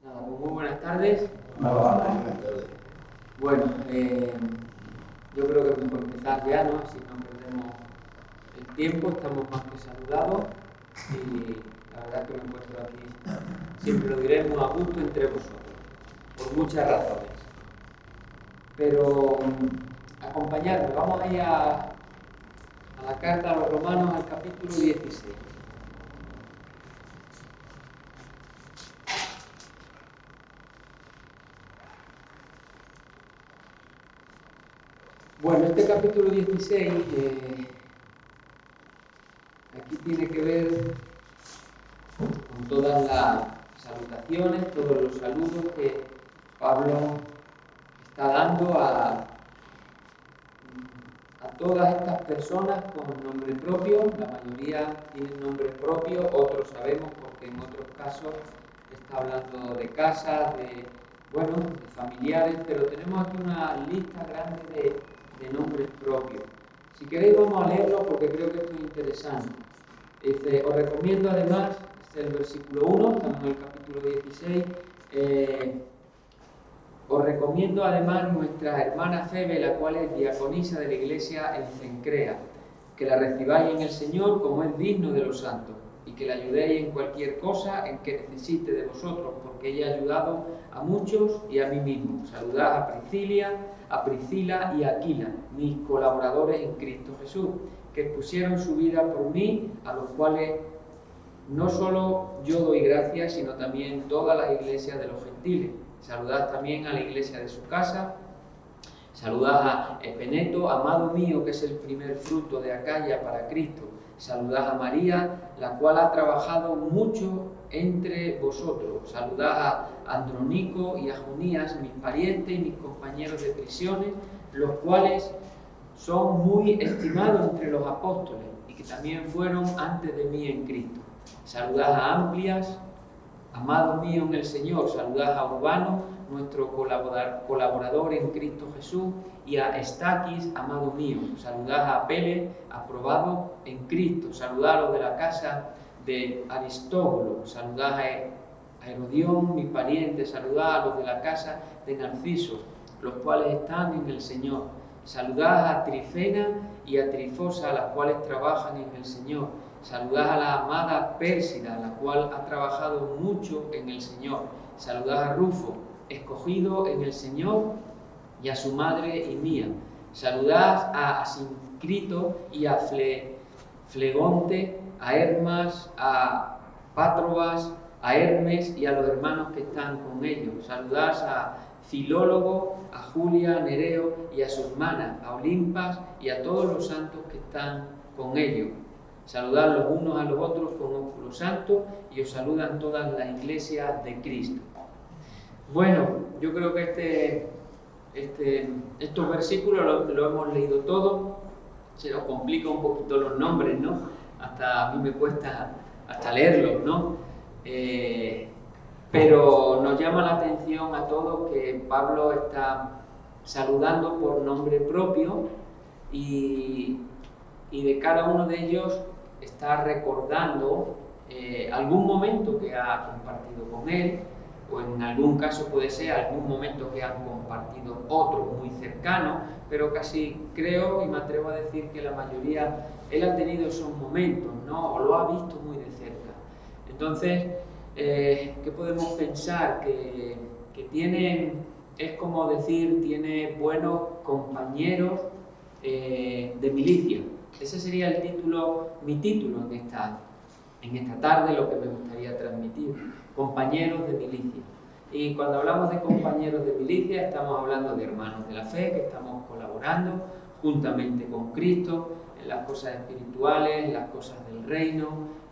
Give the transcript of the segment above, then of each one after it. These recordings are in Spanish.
Nada, pues muy buenas tardes. Buenas tardes. Bueno, yo creo que es mejor empezar ya, ¿no? Así no perdemos el tiempo, estamos más que saludados y la verdad que me encuentro aquí, siempre lo diremos, a gusto entre vosotros, por muchas razones. Pero acompañadme, vamos a ir a la carta a los Romanos, al capítulo 16. Bueno, este capítulo 16 aquí tiene que ver con todas las salutaciones, todos los saludos que Pablo está dando a todas estas personas con nombre propio. La mayoría tienen nombre propio, otros sabemos porque en otros casos está hablando de casas, de familiares, pero tenemos aquí una lista grande de nombres propios. Si queréis vamos a leerlo porque creo que esto es interesante. Os recomiendo además, este es el versículo 1, estamos en el capítulo 16, os recomiendo además nuestra hermana Febe, la cual es diaconisa de la iglesia en Cencrea, que la recibáis en el Señor como es digno de los santos, y que la ayudéis en cualquier cosa en que necesite de vosotros, porque ella ha ayudado a muchos y a mí mismo. Saludad a Priscila y a Aquila, mis colaboradores en Cristo Jesús, que pusieron su vida por mí, a los cuales no solo yo doy gracias, sino también todas las iglesias de los gentiles. Saludad también a la iglesia de su casa. Saludad a Epeneto, amado mío, que es el primer fruto de Acaya para Cristo. Saludad a María, la cual ha trabajado mucho entre vosotros. Saludad a Andrónico y a Junías, mis parientes y mis compañeros de prisiones, los cuales son muy estimados entre los apóstoles y que también fueron antes de mí en Cristo. Saludad a Amplias, amado mío en el Señor. Saludad a Urbano, nuestro colaborador en Cristo Jesús, y a Estaquis, amado mío. Saludad a Apele, aprobado en Cristo. Saludad a los de la casa de Aristóbulo. Saludad a Herodión, mi pariente. Saludad a los de la casa de Narciso, los cuales están en el Señor. Saludad a Trifena y a Trifosa, las cuales trabajan en el Señor. Saludad a la amada Pérsida, la cual ha trabajado mucho en el Señor. Saludad a Rufo, escogido en el Señor, y a su madre y mía. Saludad a Asíncrito y a Flegonte, a Hermas, a Pátrobas, a Hermes y a los hermanos que están con ellos. Saludad a Filólogo, a Julia, a Nereo y a su hermana, a Olimpas y a todos los santos que están con ellos. Saludad los unos a los otros con ósculo santo, y os saludan todas las iglesias de Cristo. Bueno, yo creo que estos versículos lo hemos leído todo. Se nos complica un poquito los nombres, ¿no? Hasta a mí me cuesta hasta leerlos, ¿no? Pero nos llama la atención a todos que Pablo está saludando por nombre propio y de cada uno de ellos está recordando algún momento que ha compartido con él, o en algún caso puede ser algún momento que han compartido otros muy cercanos, pero casi creo y me atrevo a decir que la mayoría él ha tenido esos momentos, ¿no? O lo ha visto muy de cerca. Entonces, ¿qué podemos pensar? Que tiene, es como decir, tiene buenos compañeros de milicia. Ese sería el título, mi título en esta tarde, lo que me gustaría transmitir. Compañeros de milicia. Y cuando hablamos de compañeros de milicia, estamos hablando de hermanos de la fe, que estamos colaborando juntamente con Cristo en las cosas espirituales, en las cosas del reino.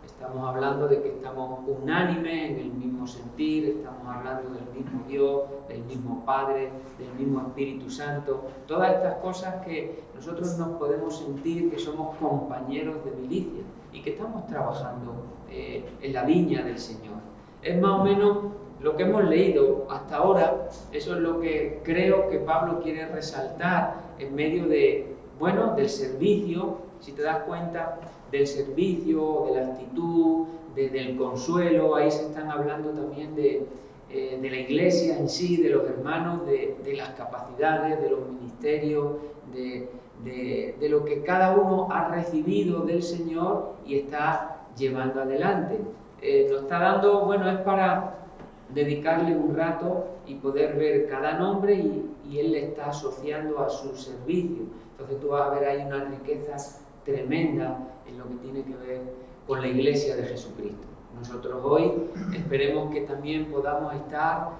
Estamos hablando de que estamos unánimes en el mismo sentir, estamos hablando del mismo Dios, del mismo Padre, del mismo Espíritu Santo. Todas estas cosas que nosotros nos podemos sentir que somos compañeros de milicia y que estamos trabajando en la viña del Señor. Es más o menos lo que hemos leído hasta ahora. Eso es lo que creo que Pablo quiere resaltar en medio del servicio. Si te das cuenta, del servicio, de la actitud, del consuelo. Ahí se están hablando también de de la Iglesia en sí, de los hermanos, de las capacidades, de los ministerios, de lo que cada uno ha recibido del Señor y está llevando adelante. Nos está dando, bueno, es para dedicarle un rato y poder ver cada nombre y Él le está asociando a su servicio. Entonces tú vas a ver ahí una riqueza tremenda en lo que tiene que ver con la Iglesia de Jesucristo. Nosotros hoy esperemos que también podamos estar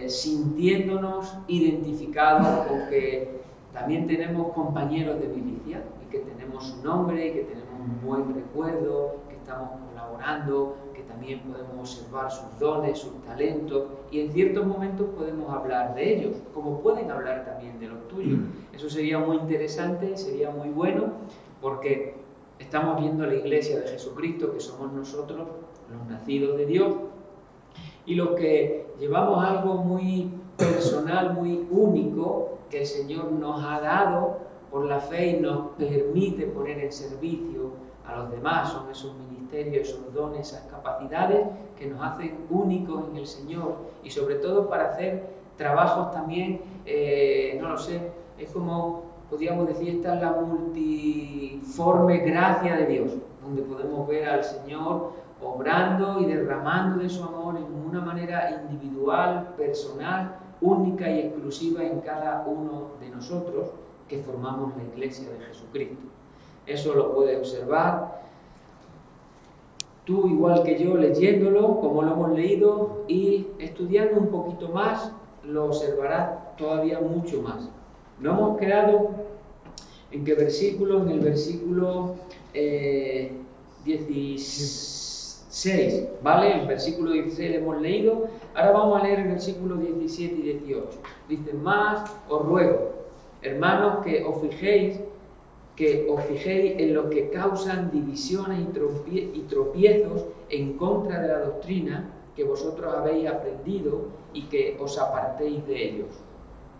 sintiéndonos identificados con que también tenemos compañeros de milicia y que tenemos su nombre y que tenemos un buen recuerdo, que estamos colaborando, que también podemos observar sus dones, sus talentos y en ciertos momentos podemos hablar de ellos, como pueden hablar también de los tuyos. Eso sería muy interesante, sería muy bueno, porque estamos viendo la Iglesia de Jesucristo, que somos nosotros, los nacidos de Dios, y los que llevamos algo muy personal, muy único, que el Señor nos ha dado por la fe y nos permite poner en servicio a los demás. Son esos ministerios, esos dones, esas capacidades que nos hacen únicos en el Señor y sobre todo para hacer trabajos también, no lo sé, es como podríamos decir, esta es la multiforme gracia de Dios, donde podemos ver al Señor obrando y derramando de su amor en una manera individual, personal, única y exclusiva en cada uno de nosotros que formamos la Iglesia de Jesucristo. Eso lo puedes observar tú, igual que yo, leyéndolo, como lo hemos leído, y estudiando un poquito más, lo observarás todavía mucho más. No hemos quedado en qué versículo, en el versículo 16, ¿vale? El versículo 16 hemos leído, ahora vamos a leer el versículo 17 y 18. Dice: más os ruego, hermanos, que os fijéis en los que causan divisiones y tropiezos en contra de la doctrina que vosotros habéis aprendido y que os apartéis de ellos.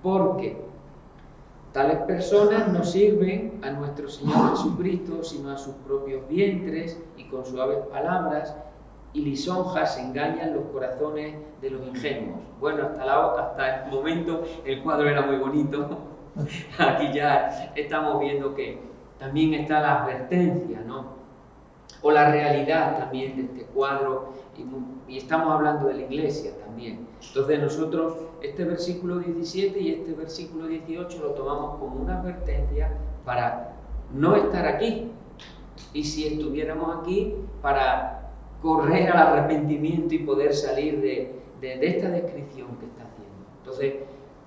Porque tales personas no sirven a nuestro Señor Jesucristo, sino a sus propios vientres, y con suaves palabras y lisonjas engañan los corazones de los ingenuos. Bueno, hasta el momento el cuadro era muy bonito. Aquí ya estamos viendo que también está la advertencia, ¿no? O la realidad también de este cuadro, y estamos hablando de la Iglesia también. Entonces nosotros este versículo 17 y este versículo 18 lo tomamos como una advertencia para no estar aquí, y si estuviéramos aquí, para correr al arrepentimiento y poder salir de esta descripción que está haciendo. Entonces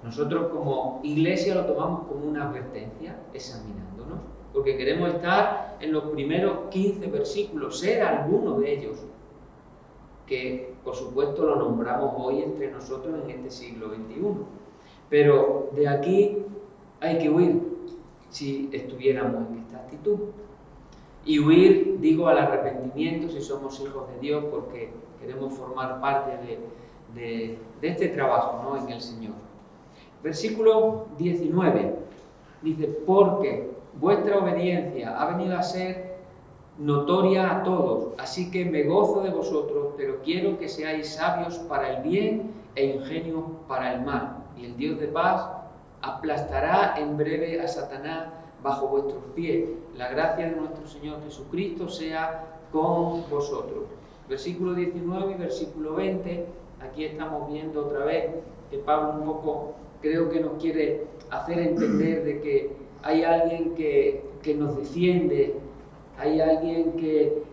nosotros como Iglesia lo tomamos como una advertencia, examinándonos, porque queremos estar en los primeros 15 versículos, ser alguno de ellos, que por supuesto lo nombramos hoy entre nosotros en este siglo XXI. Pero de aquí hay que huir si estuviéramos en esta actitud. Y huir, digo, al arrepentimiento si somos hijos de Dios, porque queremos formar parte de este trabajo, ¿no?, en el Señor. Versículo 19 dice: porque vuestra obediencia ha venido a ser notoria a todos, así que me gozo de vosotros, pero quiero que seáis sabios para el bien e ingenios para el mal. Y el Dios de paz aplastará en breve a Satanás bajo vuestros pies. La gracia de nuestro Señor Jesucristo sea con vosotros. Versículo 19 y versículo 20, aquí estamos viendo otra vez que Pablo un poco creo que nos quiere hacer entender de que hay alguien que nos defiende, hay alguien que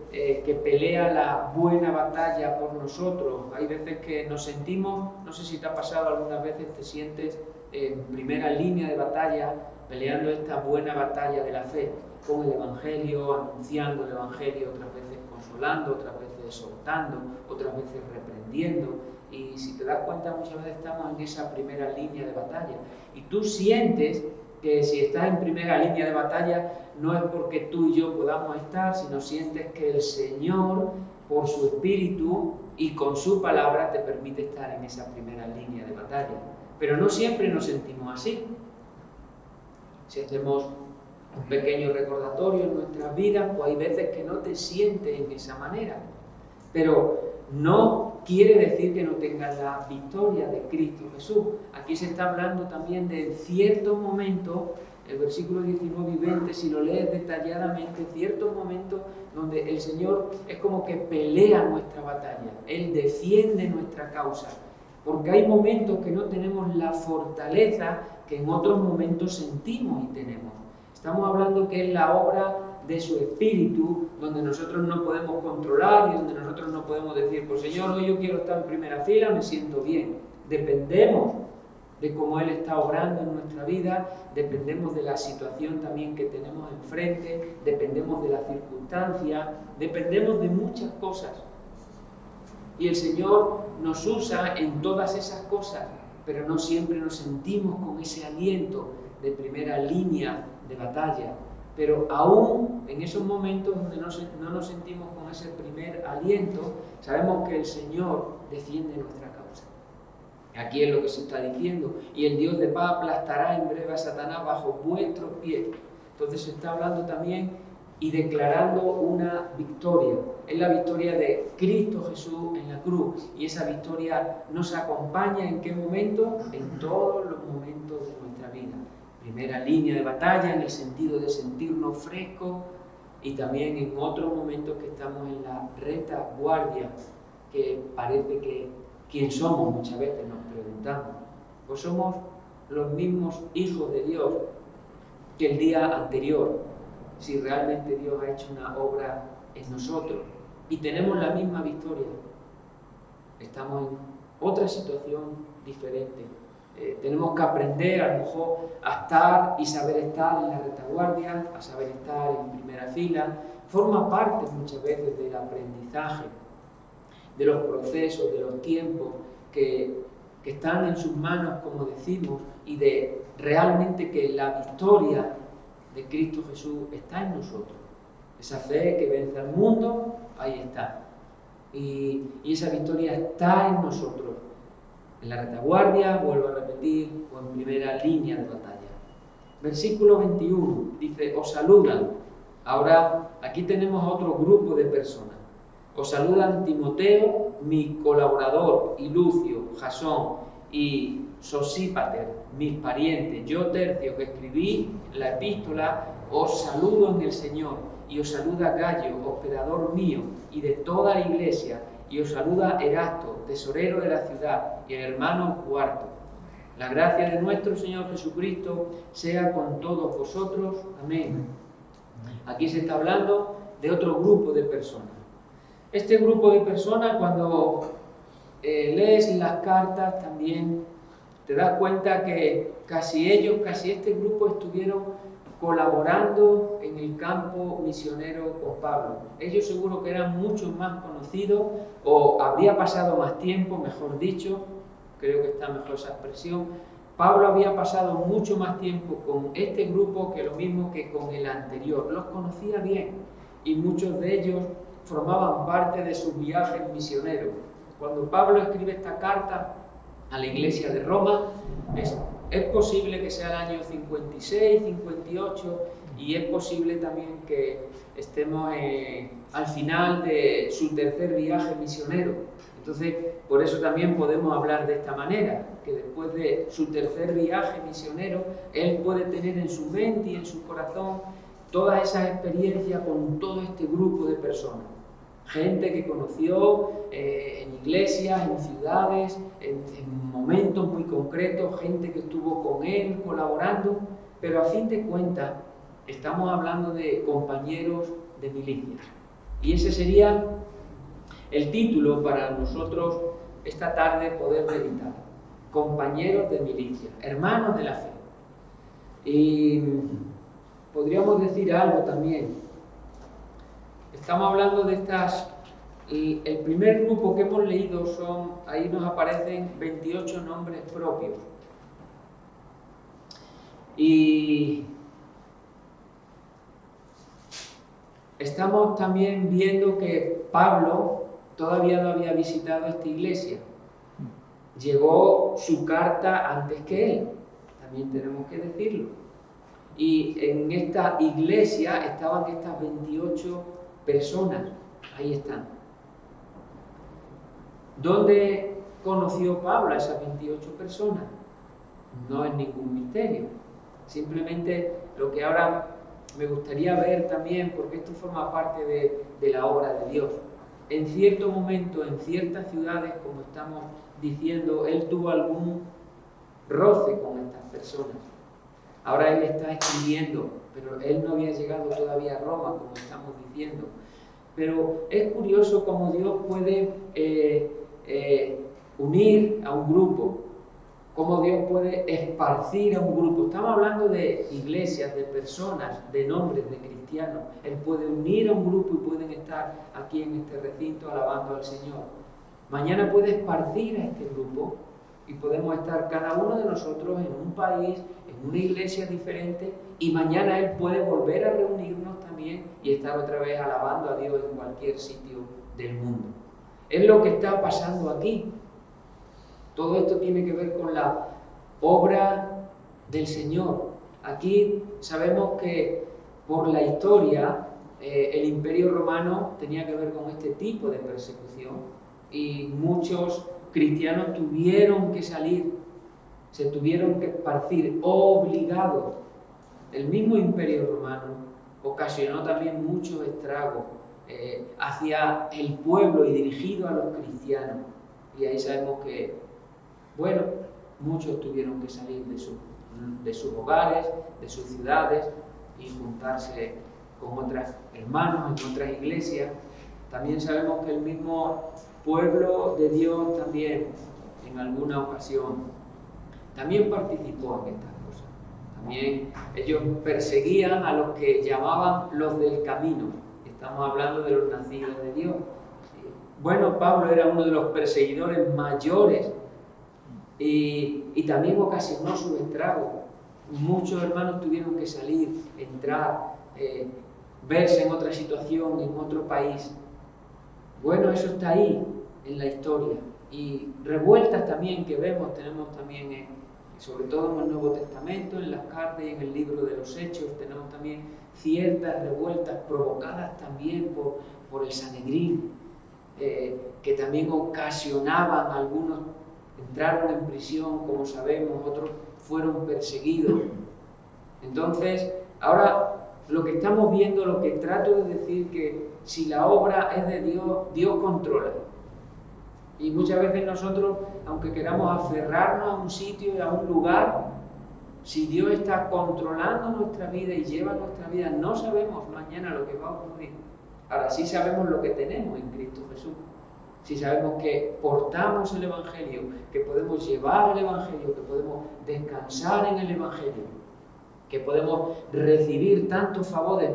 pelea la buena batalla por nosotros. Hay veces que nos sentimos, no sé si te ha pasado algunas veces, te sientes en primera línea de batalla, peleando esta buena batalla de la fe, con el Evangelio, anunciando el Evangelio, otras veces consolando, otras veces exhortando, otras veces reprendiendo. Y si te das cuenta, muchas veces estamos en esa primera línea de batalla. Y tú sientes que si estás en primera línea de batalla, no es porque tú y yo podamos estar, sino sientes que el Señor, por su Espíritu y con su palabra, te permite estar en esa primera línea de batalla. Pero no siempre nos sentimos así. Si hacemos un pequeño recordatorio en nuestras vidas, pues hay veces que no te sientes en esa manera. Pero no quiere decir que no tengan la victoria de Cristo Jesús. Aquí se está hablando también de ciertos momentos, el versículo 19 y 20, si lo lees detalladamente, ciertos momentos donde el Señor es como que pelea nuestra batalla, Él defiende nuestra causa, porque hay momentos que no tenemos la fortaleza que en otros momentos sentimos y tenemos. Estamos hablando que es la obra de su Espíritu, donde nosotros no podemos controlar y donde nosotros no podemos decir, pues Señor, hoy yo quiero estar en primera fila, me siento bien. Dependemos de cómo Él está obrando en nuestra vida, dependemos de la situación también que tenemos enfrente, dependemos de las circunstancias, dependemos de muchas cosas. Y el Señor nos usa en todas esas cosas, pero no siempre nos sentimos con ese aliento de primera línea de batalla. Pero aún en esos momentos donde no nos sentimos con ese primer aliento, sabemos que el Señor defiende nuestra causa. Aquí es lo que se está diciendo. Y el Dios de paz aplastará en breve a Satanás bajo vuestros pies. Entonces se está hablando también y declarando una victoria. Es la victoria de Cristo Jesús en la cruz. Y esa victoria nos acompaña ¿en qué momento? En todos los momentos de nuestra vida. Primera línea de batalla en el sentido de sentirnos frescos y también en otros momentos que estamos en la retaguardia, que parece que quién somos muchas veces nos preguntamos. Pues somos los mismos hijos de Dios que el día anterior, si realmente Dios ha hecho una obra en nosotros y tenemos la misma victoria. Estamos en otra situación diferente. Tenemos que aprender a lo mejor a estar y saber estar en la retaguardia, a saber estar en primera fila. Forma parte muchas veces del aprendizaje, de los procesos, de los tiempos que están en sus manos, como decimos, y de realmente que la victoria de Cristo Jesús está en nosotros. Esa fe que vence al mundo, ahí está. Y esa victoria está en nosotros. En la retaguardia, vuelvo a repetir, o en primera línea de batalla. Versículo 21 dice, os saludan. Ahora, aquí tenemos a otro grupo de personas. Os saludan Timoteo, mi colaborador, y Lucio, Jasón, y Sosípater, mis parientes. Yo, Tercio, que escribí la epístola, os saludo en el Señor, y os saluda Gallo, hospedador mío, y de toda la iglesia, y os saluda Erasto, tesorero de la ciudad, y el hermano Cuarto. La gracia de nuestro Señor Jesucristo sea con todos vosotros. Amén. Aquí se está hablando de otro grupo de personas. Este grupo de personas, cuando lees las cartas, también te das cuenta que casi este grupo estuvieron colaborando en el campo misionero con Pablo. Ellos seguro que eran mucho más conocidos, o habría pasado más tiempo, mejor dicho, creo que está mejor esa expresión. Pablo había pasado mucho más tiempo con este grupo que lo mismo que con el anterior. Los conocía bien y muchos de ellos formaban parte de sus viajes misioneros. Cuando Pablo escribe esta carta a la iglesia de Roma, es posible que sea el año 56, 58, y es posible también que estemos al final de su tercer viaje misionero. Entonces, por eso también podemos hablar de esta manera, que después de su tercer viaje misionero, él puede tener en su mente y en su corazón todas esas experiencias con todo este grupo de personas. Gente que conoció en iglesias, en ciudades, en momentos muy concretos, gente que estuvo con él colaborando, pero a fin de cuentas estamos hablando de compañeros de milicia. Y ese sería el título para nosotros esta tarde poder meditar. Compañeros de milicia, hermanos de la fe. Y podríamos decir algo también. Estamos hablando de estas, el primer grupo que hemos leído ahí nos aparecen 28 nombres propios. Y estamos también viendo que Pablo todavía no había visitado esta iglesia. Llegó su carta antes que él, también tenemos que decirlo. Y en esta iglesia estaban estas 28 personas, ahí están. ¿Dónde conoció Pablo a esas 28 personas? No es ningún misterio. Simplemente lo que ahora me gustaría ver también, porque esto forma parte de la obra de Dios. En cierto momento, en ciertas ciudades, como estamos diciendo, él tuvo algún roce con estas personas. Ahora él está escribiendo, pero él no había llegado todavía a Roma, como estamos diciendo. Pero es curioso cómo Dios puede unir a un grupo, cómo Dios puede esparcir a un grupo. Estamos hablando de iglesias, de personas, de nombres, de cristianos. Él puede unir a un grupo y pueden estar aquí en este recinto alabando al Señor. Mañana puede esparcir a este grupo y podemos estar cada uno de nosotros en un país, en una iglesia diferente, y mañana Él puede volver a reunirnos también y estar otra vez alabando a Dios en cualquier sitio del mundo. Es lo que está pasando aquí. Todo esto tiene que ver con la obra del Señor. Aquí sabemos que por la historia el Imperio Romano tenía que ver con este tipo de persecución y muchos cristianos tuvieron que salir, se tuvieron que esparcir, obligados. El mismo Imperio Romano ocasionó también muchos estragos hacia el pueblo y dirigido a los cristianos. Y ahí sabemos que, bueno, muchos tuvieron que salir de sus hogares, de sus ciudades y juntarse con otros hermanos en otras iglesias. También sabemos que el mismo pueblo de Dios también, en alguna ocasión, también participó en estas cosas. También ellos perseguían a los que llamaban los del camino. Estamos hablando de los nacidos de Dios. Bueno, Pablo era uno de los perseguidores mayores y también ocasionó su estrago. Muchos hermanos tuvieron que salir, entrar, verse en otra situación, en otro país. Bueno, eso está ahí en la historia. Y revueltas también que vemos, tenemos también, sobre todo en el Nuevo Testamento, en las cartas y en el libro de los Hechos, tenemos también ciertas revueltas provocadas también por el Sanedrín, que también ocasionaban, algunos entraron en prisión, como sabemos, otros fueron perseguidos. Entonces, ahora lo que estamos viendo, lo que trato de decir, que si la obra es de Dios, Dios controla. Y muchas veces nosotros, aunque queramos aferrarnos a un sitio y a un lugar, si Dios está controlando nuestra vida y lleva nuestra vida, no sabemos mañana lo que va a ocurrir. Ahora sí sabemos lo que tenemos en Cristo Jesús. Si sabemos que portamos el Evangelio, que podemos llevar el Evangelio, que podemos descansar en el Evangelio, que podemos recibir tantos favores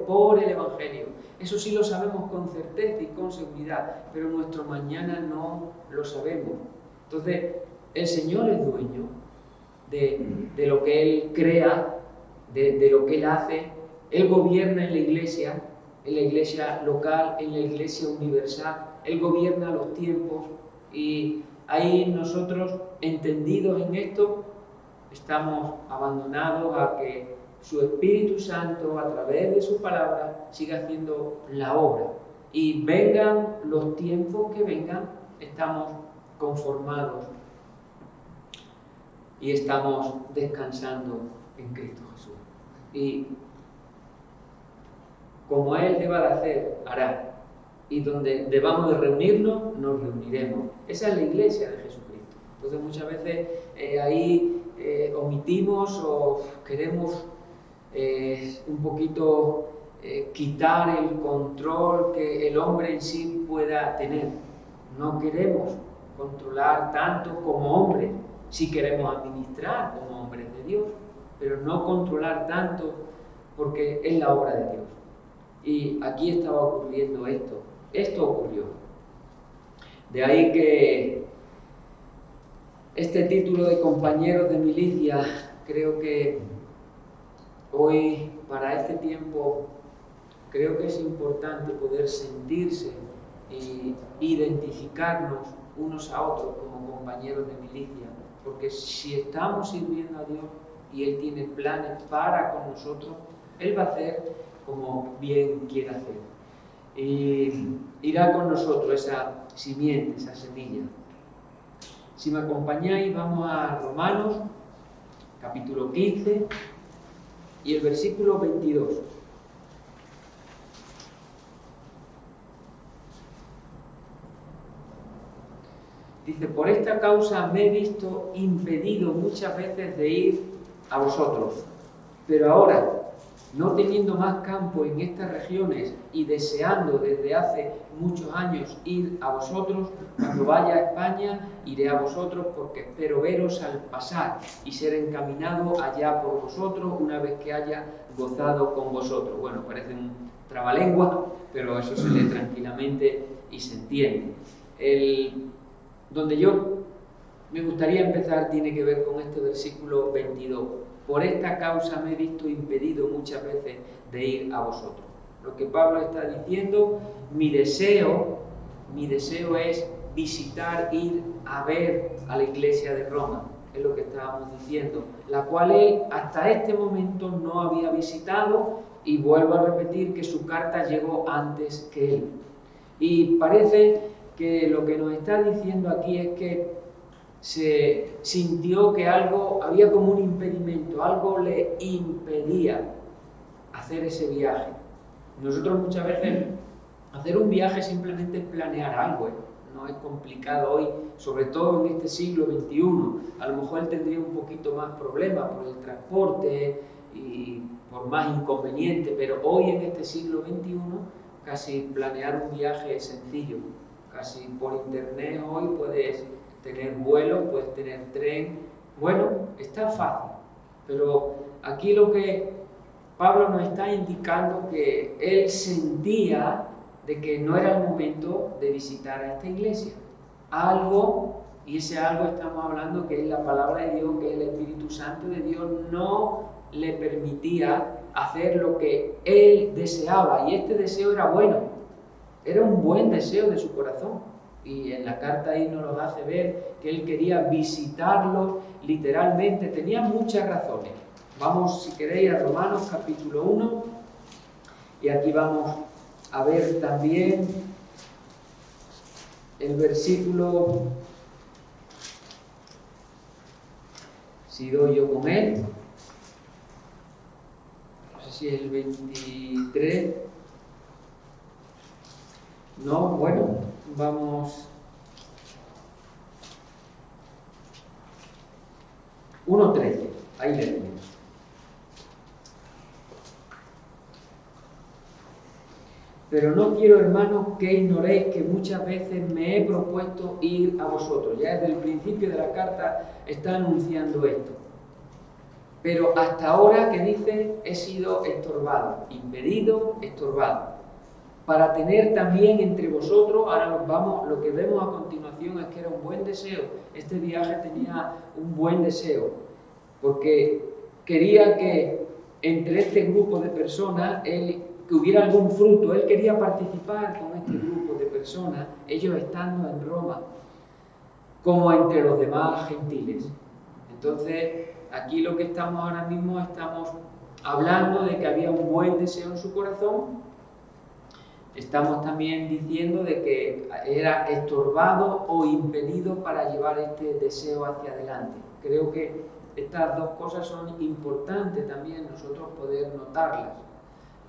por el Evangelio. Eso sí lo sabemos con certeza y con seguridad, pero nuestro mañana no lo sabemos. Entonces, el Señor es dueño de lo que Él crea, de lo que Él hace. Él gobierna en la iglesia local, en la iglesia universal. Él gobierna los tiempos y ahí nosotros, entendidos en esto, estamos abandonados a que su Espíritu Santo, a través de su palabra, siga haciendo la obra. Y vengan los tiempos que vengan, estamos conformados y estamos descansando en Cristo Jesús. Y como Él deba de hacer, hará. Y donde debamos de reunirnos, nos reuniremos. Esa es la iglesia de Jesucristo. Entonces muchas veces ahí omitimos o queremos un poquito quitar el control que el hombre en sí pueda tener. No queremos controlar tanto como hombres. Sí queremos administrar como hombres de Dios, pero no controlar tanto, porque es la obra de Dios. Y aquí estaba ocurriendo esto. Esto ocurrió. De ahí que este título de compañeros de milicia, creo que hoy, para este tiempo, creo que es importante poder sentirse e identificarnos unos a otros como compañeros de milicia, porque si estamos sirviendo a Dios y Él tiene planes para con nosotros, Él va a hacer como bien quiere hacer. Y irá con nosotros simiente, esa semilla. Si me acompañáis, vamos a Romanos, capítulo 15 y el versículo 22. Dice: por esta causa me he visto impedido muchas veces de ir a vosotros, pero ahora, no teniendo más campo en estas regiones y deseando desde hace muchos años ir a vosotros, cuando vaya a España iré a vosotros, porque espero veros al pasar y ser encaminado allá por vosotros una vez que haya gozado con vosotros. Bueno, parece un trabalengua, pero eso se lee tranquilamente y se entiende. Donde yo me gustaría empezar tiene que ver con este versículo 22. Por esta causa me he visto impedido muchas veces de ir a vosotros. Lo que Pablo está diciendo, mi deseo es visitar, ir a ver a la iglesia de Roma, es lo que estábamos diciendo, la cual él hasta este momento no había visitado, y vuelvo a repetir que su carta llegó antes que él. Y parece que lo que nos está diciendo aquí es que se sintió que algo, había como un impedimento, algo le impedía hacer ese viaje. Nosotros muchas veces, hacer un viaje simplemente es planear algo, no es complicado hoy, sobre todo en este siglo XXI. A lo mejor él tendría un poquito más problemas por el transporte y por más inconveniente, pero hoy en este siglo XXI casi planear un viaje es sencillo. Casi por internet hoy puedes tener vuelo, puedes tener tren. Bueno, está fácil, pero aquí lo que Pablo nos está indicando que él sentía de que no era el momento de visitar a esta iglesia. Algo, y ese algo estamos hablando que es la palabra de Dios, que es el Espíritu Santo de Dios, no le permitía hacer lo que él deseaba, y este deseo era bueno. Era un buen deseo de su corazón, y en la carta ahí nos lo hace ver que él quería visitarlos literalmente. Tenía muchas razones. Vamos, si queréis, a Romanos capítulo 1, y aquí vamos a ver también el versículo, si doy yo con él, no sé si es el 23. No, bueno, vamos. 1:13, ahí le tenemos. Pero no quiero, hermanos, que ignoréis que muchas veces me he propuesto ir a vosotros. Ya desde el principio de la carta está anunciando esto. Pero hasta ahora, que dice, he sido estorbado, impedido, estorbado. Para tener también entre vosotros, ahora lo que vemos a continuación es que era un buen deseo. Este viaje tenía un buen deseo, porque quería que entre este grupo de personas, que hubiera algún fruto. Él quería participar con este grupo de personas, ellos estando en Roma, como entre los demás gentiles. Entonces, aquí lo que estamos ahora mismo, estamos hablando de que había un buen deseo en su corazón. Estamos también diciendo de que era estorbado o impedido para llevar este deseo hacia adelante. Creo que estas dos cosas son importantes también nosotros poder notarlas,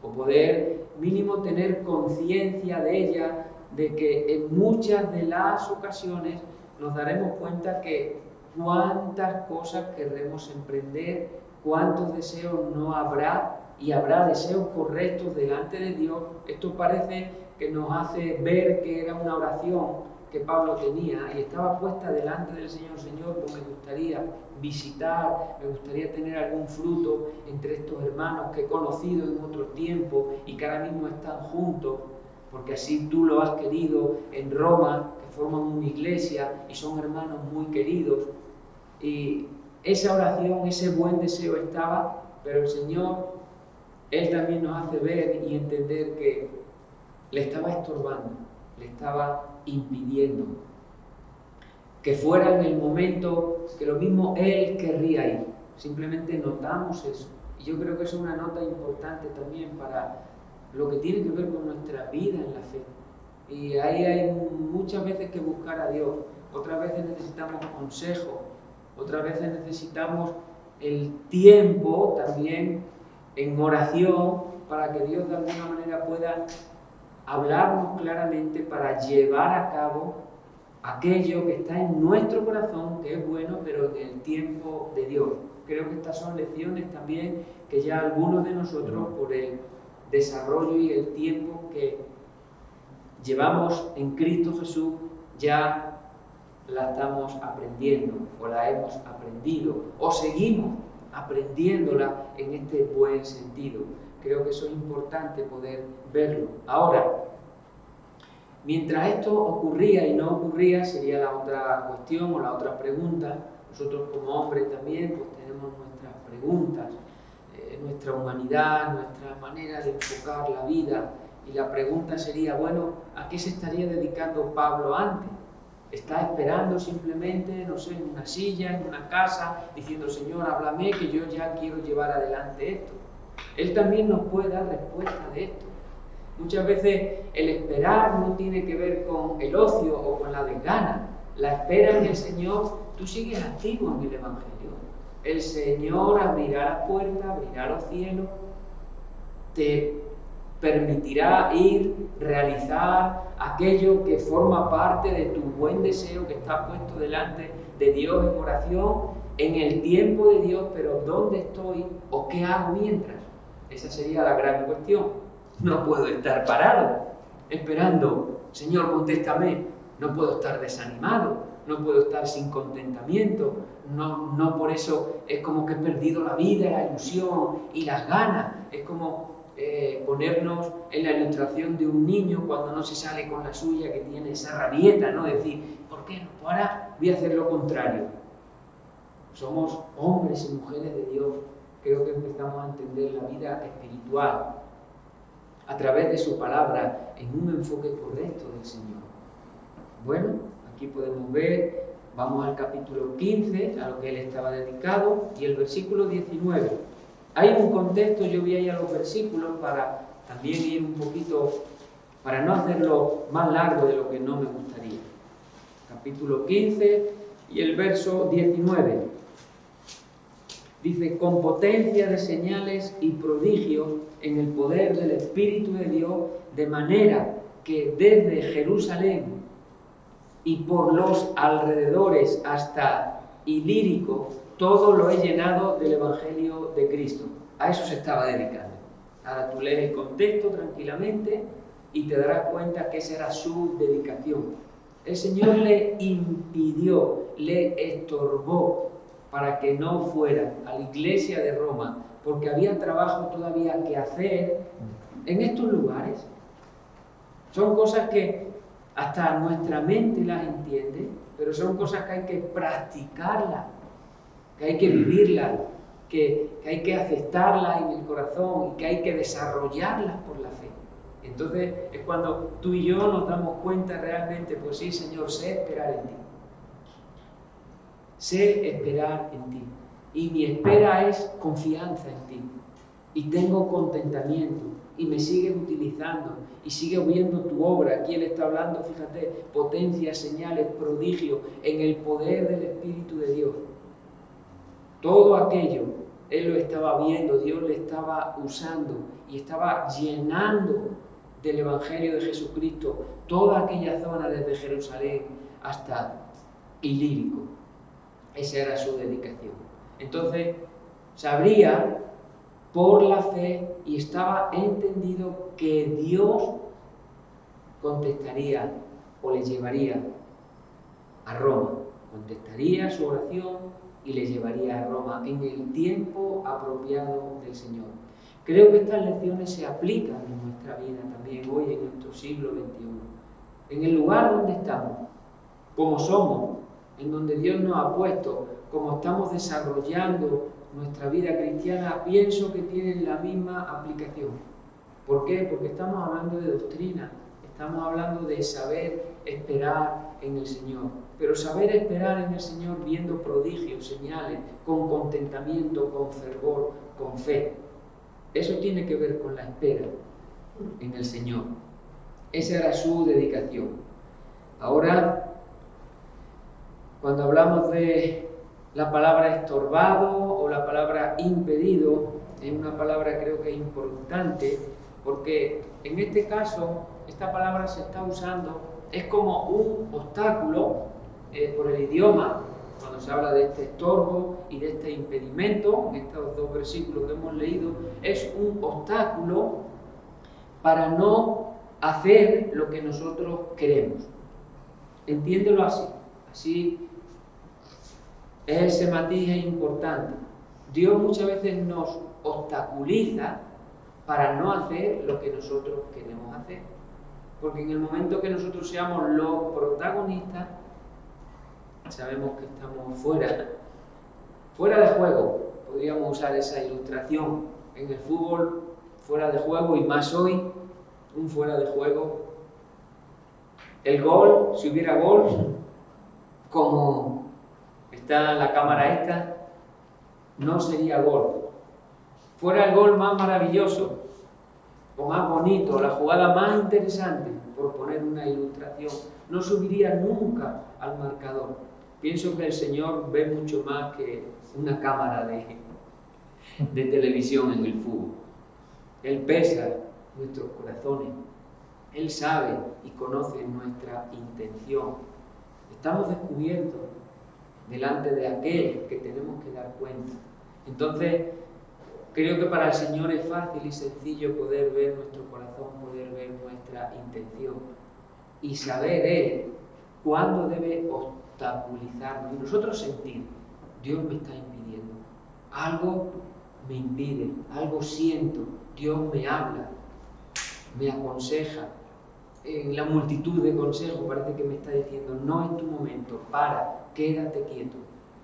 o poder mínimo tener conciencia de ellas, de que en muchas de las ocasiones nos daremos cuenta que cuántas cosas querremos emprender, cuántos deseos no habrá, y habrá deseos correctos delante de Dios. Esto parece que nos hace ver que era una oración que Pablo tenía y estaba puesta delante del Señor. Señor, pues me gustaría visitar, me gustaría tener algún fruto entre estos hermanos que he conocido en otro tiempo y que ahora mismo están juntos, porque así tú lo has querido en Roma, que forman una iglesia y son hermanos muy queridos. Y esa oración, ese buen deseo estaba, pero el Señor, Él también nos hace ver y entender que le estaba estorbando, le estaba impidiendo que fuera en el momento que lo mismo Él querría ir. Simplemente notamos eso. Y yo creo que eso es una nota importante también para lo que tiene que ver con nuestra vida en la fe. Y ahí hay muchas veces que buscar a Dios, otras veces necesitamos consejo, otras veces necesitamos el tiempo también en oración para que Dios de alguna manera pueda hablarnos claramente para llevar a cabo aquello que está en nuestro corazón, que es bueno, pero en el tiempo de Dios. Creo que estas son lecciones también que ya algunos de nosotros, por el desarrollo y el tiempo que llevamos en Cristo Jesús, ya la estamos aprendiendo, o la hemos aprendido, o seguimos aprendiéndola en este buen sentido. Creo que eso es importante poder verlo. Ahora, mientras esto ocurría y no ocurría, sería la otra cuestión o la otra pregunta. Nosotros como hombres también pues tenemos nuestras preguntas, nuestra humanidad, nuestra manera de enfocar la vida. Y la pregunta sería, bueno, ¿a qué se estaría dedicando Pablo antes? ¿Está esperando simplemente, no sé, en una silla, en una casa, diciendo, Señor, háblame, que yo ya quiero llevar adelante esto? Él también nos puede dar respuesta de esto. Muchas veces el esperar no tiene que ver con el ocio o con la desgana. La espera en el Señor, tú sigues activo en el Evangelio. El Señor abrirá las puertas, abrirá los cielos, te permitirá ir, realizar aquello que forma parte de tu buen deseo que está puesto delante de Dios en oración, en el tiempo de Dios, pero ¿dónde estoy o qué hago mientras? Esa sería la gran cuestión. No puedo estar parado, esperando, Señor, contéstame. No puedo estar desanimado, no puedo estar sin contentamiento. No por eso es como que he perdido la vida, la ilusión y las ganas. Es como ponernos en la ilustración de un niño cuando no se sale con la suya, que tiene esa rabieta, ¿no? Decir, ¿por qué no? Pues ahora voy a hacer lo contrario. Somos hombres y mujeres de Dios. Creo que empezamos a entender la vida espiritual a través de su palabra en un enfoque correcto del Señor. Bueno, aquí podemos ver, vamos al capítulo 15, a lo que él estaba dedicado, y el versículo 19. Hay un contexto, yo voy a ir a los versículos para también ir un poquito, para no hacerlo más largo de lo que no me gustaría. Capítulo 15 y el verso 19. Dice, con potencia de señales y prodigios en el poder del Espíritu de Dios, de manera que desde Jerusalén y por los alrededores hasta Ilírico, todo lo he llenado del Evangelio de Cristo. A eso se estaba dedicando. Ahora tú lees el contexto tranquilamente y te darás cuenta que esa era su dedicación. El Señor le impidió, le estorbó para que no fuera a la iglesia de Roma, porque había trabajo todavía que hacer en estos lugares. Son cosas que hasta nuestra mente las entiende, pero son cosas que hay que practicarlas, que hay que vivirlas, que hay que aceptarlas en el corazón y que hay que desarrollarlas por la fe. Entonces es cuando tú y yo nos damos cuenta realmente, pues sí, Señor, sé esperar en ti. Sé esperar en ti. Y mi espera es confianza en ti. Y tengo contentamiento. Y me sigues utilizando. Y sigue viendo tu obra. Aquí él está hablando, fíjate, potencias, señales, prodigios, en el poder del Espíritu de Dios. Todo aquello, él lo estaba viendo, Dios le estaba usando y estaba llenando del Evangelio de Jesucristo toda aquella zona desde Jerusalén hasta Ilírico. Esa era su dedicación. Entonces, sabría por la fe y estaba entendido que Dios contestaría o le llevaría a Roma. Contestaría su oración y le llevaría a Roma en el tiempo apropiado del Señor. Creo que estas lecciones se aplican en nuestra vida también hoy, en nuestro siglo XXI. En el lugar donde estamos, como somos, en donde Dios nos ha puesto, como estamos desarrollando nuestra vida cristiana, pienso que tienen la misma aplicación. ¿Por qué? Porque estamos hablando de doctrina, estamos hablando de saber esperar en el Señor. Pero saber esperar en el Señor viendo prodigios, señales, con contentamiento, con fervor, con fe. Eso tiene que ver con la espera en el Señor. Esa era su dedicación. Ahora, cuando hablamos de la palabra estorbado o la palabra impedido, es una palabra creo que es importante, porque en este caso esta palabra se está usando, es como un obstáculo por el idioma, cuando se habla de este estorbo y de este impedimento, en estos dos versículos que hemos leído, es un obstáculo para no hacer lo que nosotros queremos. Entiéndelo así. Así, ese matiz es importante. Dios muchas veces nos obstaculiza para no hacer lo que nosotros queremos hacer. Porque en el momento que nosotros seamos los protagonistas, sabemos que estamos fuera de juego. Podríamos usar esa ilustración en el fútbol, fuera de juego, y más hoy, un fuera de juego. El gol, si hubiera gol, como está la cámara esta, no sería gol. Fuera el gol más maravilloso, o más bonito, la jugada más interesante, por poner una ilustración, no subiría nunca al marcador. Pienso que el Señor ve mucho más que una cámara de televisión en el fútbol. Él pesa nuestros corazones. Él sabe y conoce nuestra intención. Estamos descubiertos delante de aquel que tenemos que dar cuenta. Entonces, creo que para el Señor es fácil y sencillo poder ver nuestro corazón, poder ver nuestra intención y saber Él cuándo debe obstaculizarnos. Y nosotros sentir, Dios me está impidiendo. Algo me impide, algo siento, Dios me habla, me aconseja. En la multitud de consejos parece que me está diciendo, no es tu momento, quédate quieto.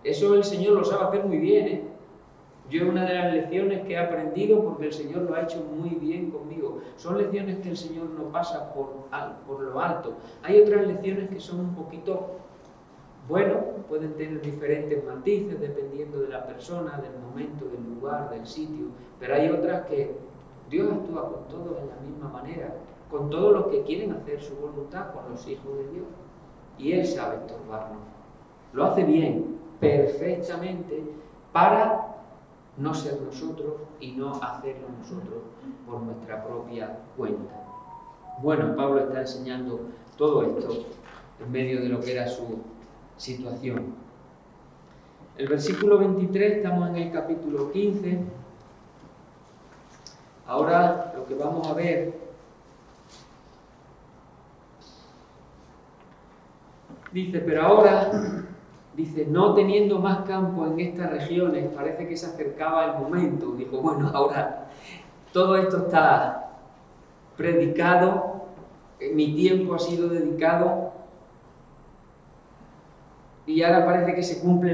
Eso el Señor lo sabe hacer muy bien, ¿eh? Yo, una de las lecciones que he aprendido, porque el Señor lo ha hecho muy bien conmigo, son lecciones que el Señor no pasa por lo alto. Hay otras lecciones que son un poquito, bueno, pueden tener diferentes matices dependiendo de la persona, del momento, del lugar, del sitio, pero hay otras que Dios actúa con todos en la misma manera, con todos los que quieren hacer su voluntad, con los hijos de Dios. Y Él sabe estorbarnos. Lo hace bien, perfectamente, para no ser nosotros y no hacerlo nosotros por nuestra propia cuenta. Bueno, Pablo está enseñando todo esto en medio de lo que era su situación. El versículo 23, estamos en el capítulo 15. Ahora lo que vamos a ver, dice, pero ahora, dice, no teniendo más campo en estas regiones, parece que se acercaba el momento. Dijo, bueno, ahora todo esto está predicado, mi tiempo ha sido dedicado y ahora parece que se cumple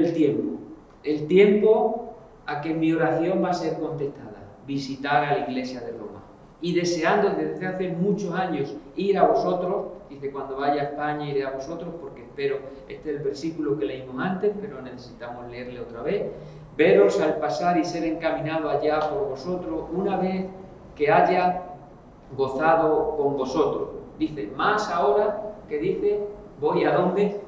el tiempo a que mi oración va a ser contestada, visitar a la iglesia de Roma. Y deseando desde hace muchos años ir a vosotros, dice, cuando vaya a España iré a vosotros, porque espero, este es el versículo que leímos antes, pero necesitamos leerle otra vez, veros al pasar y ser encaminado allá por vosotros, una vez que haya gozado con vosotros. Dice, más ahora que dice, voy ¿a dónde?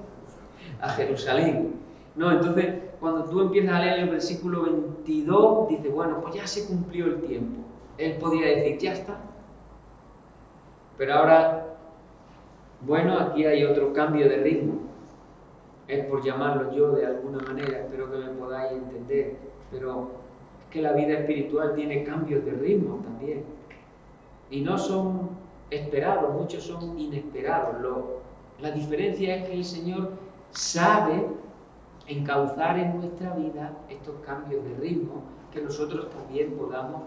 A Jerusalén. No, entonces, cuando tú empiezas a leer el versículo 22, dice, bueno, pues ya se cumplió el tiempo. Él podría decir, ya está. Pero ahora, bueno, aquí hay otro cambio de ritmo. Es por llamarlo yo de alguna manera, espero que me podáis entender. Pero es que la vida espiritual tiene cambios de ritmo también. Y no son esperados, muchos son inesperados. La diferencia es que el Señor sabe encauzar en nuestra vida estos cambios de ritmo, que nosotros también podamos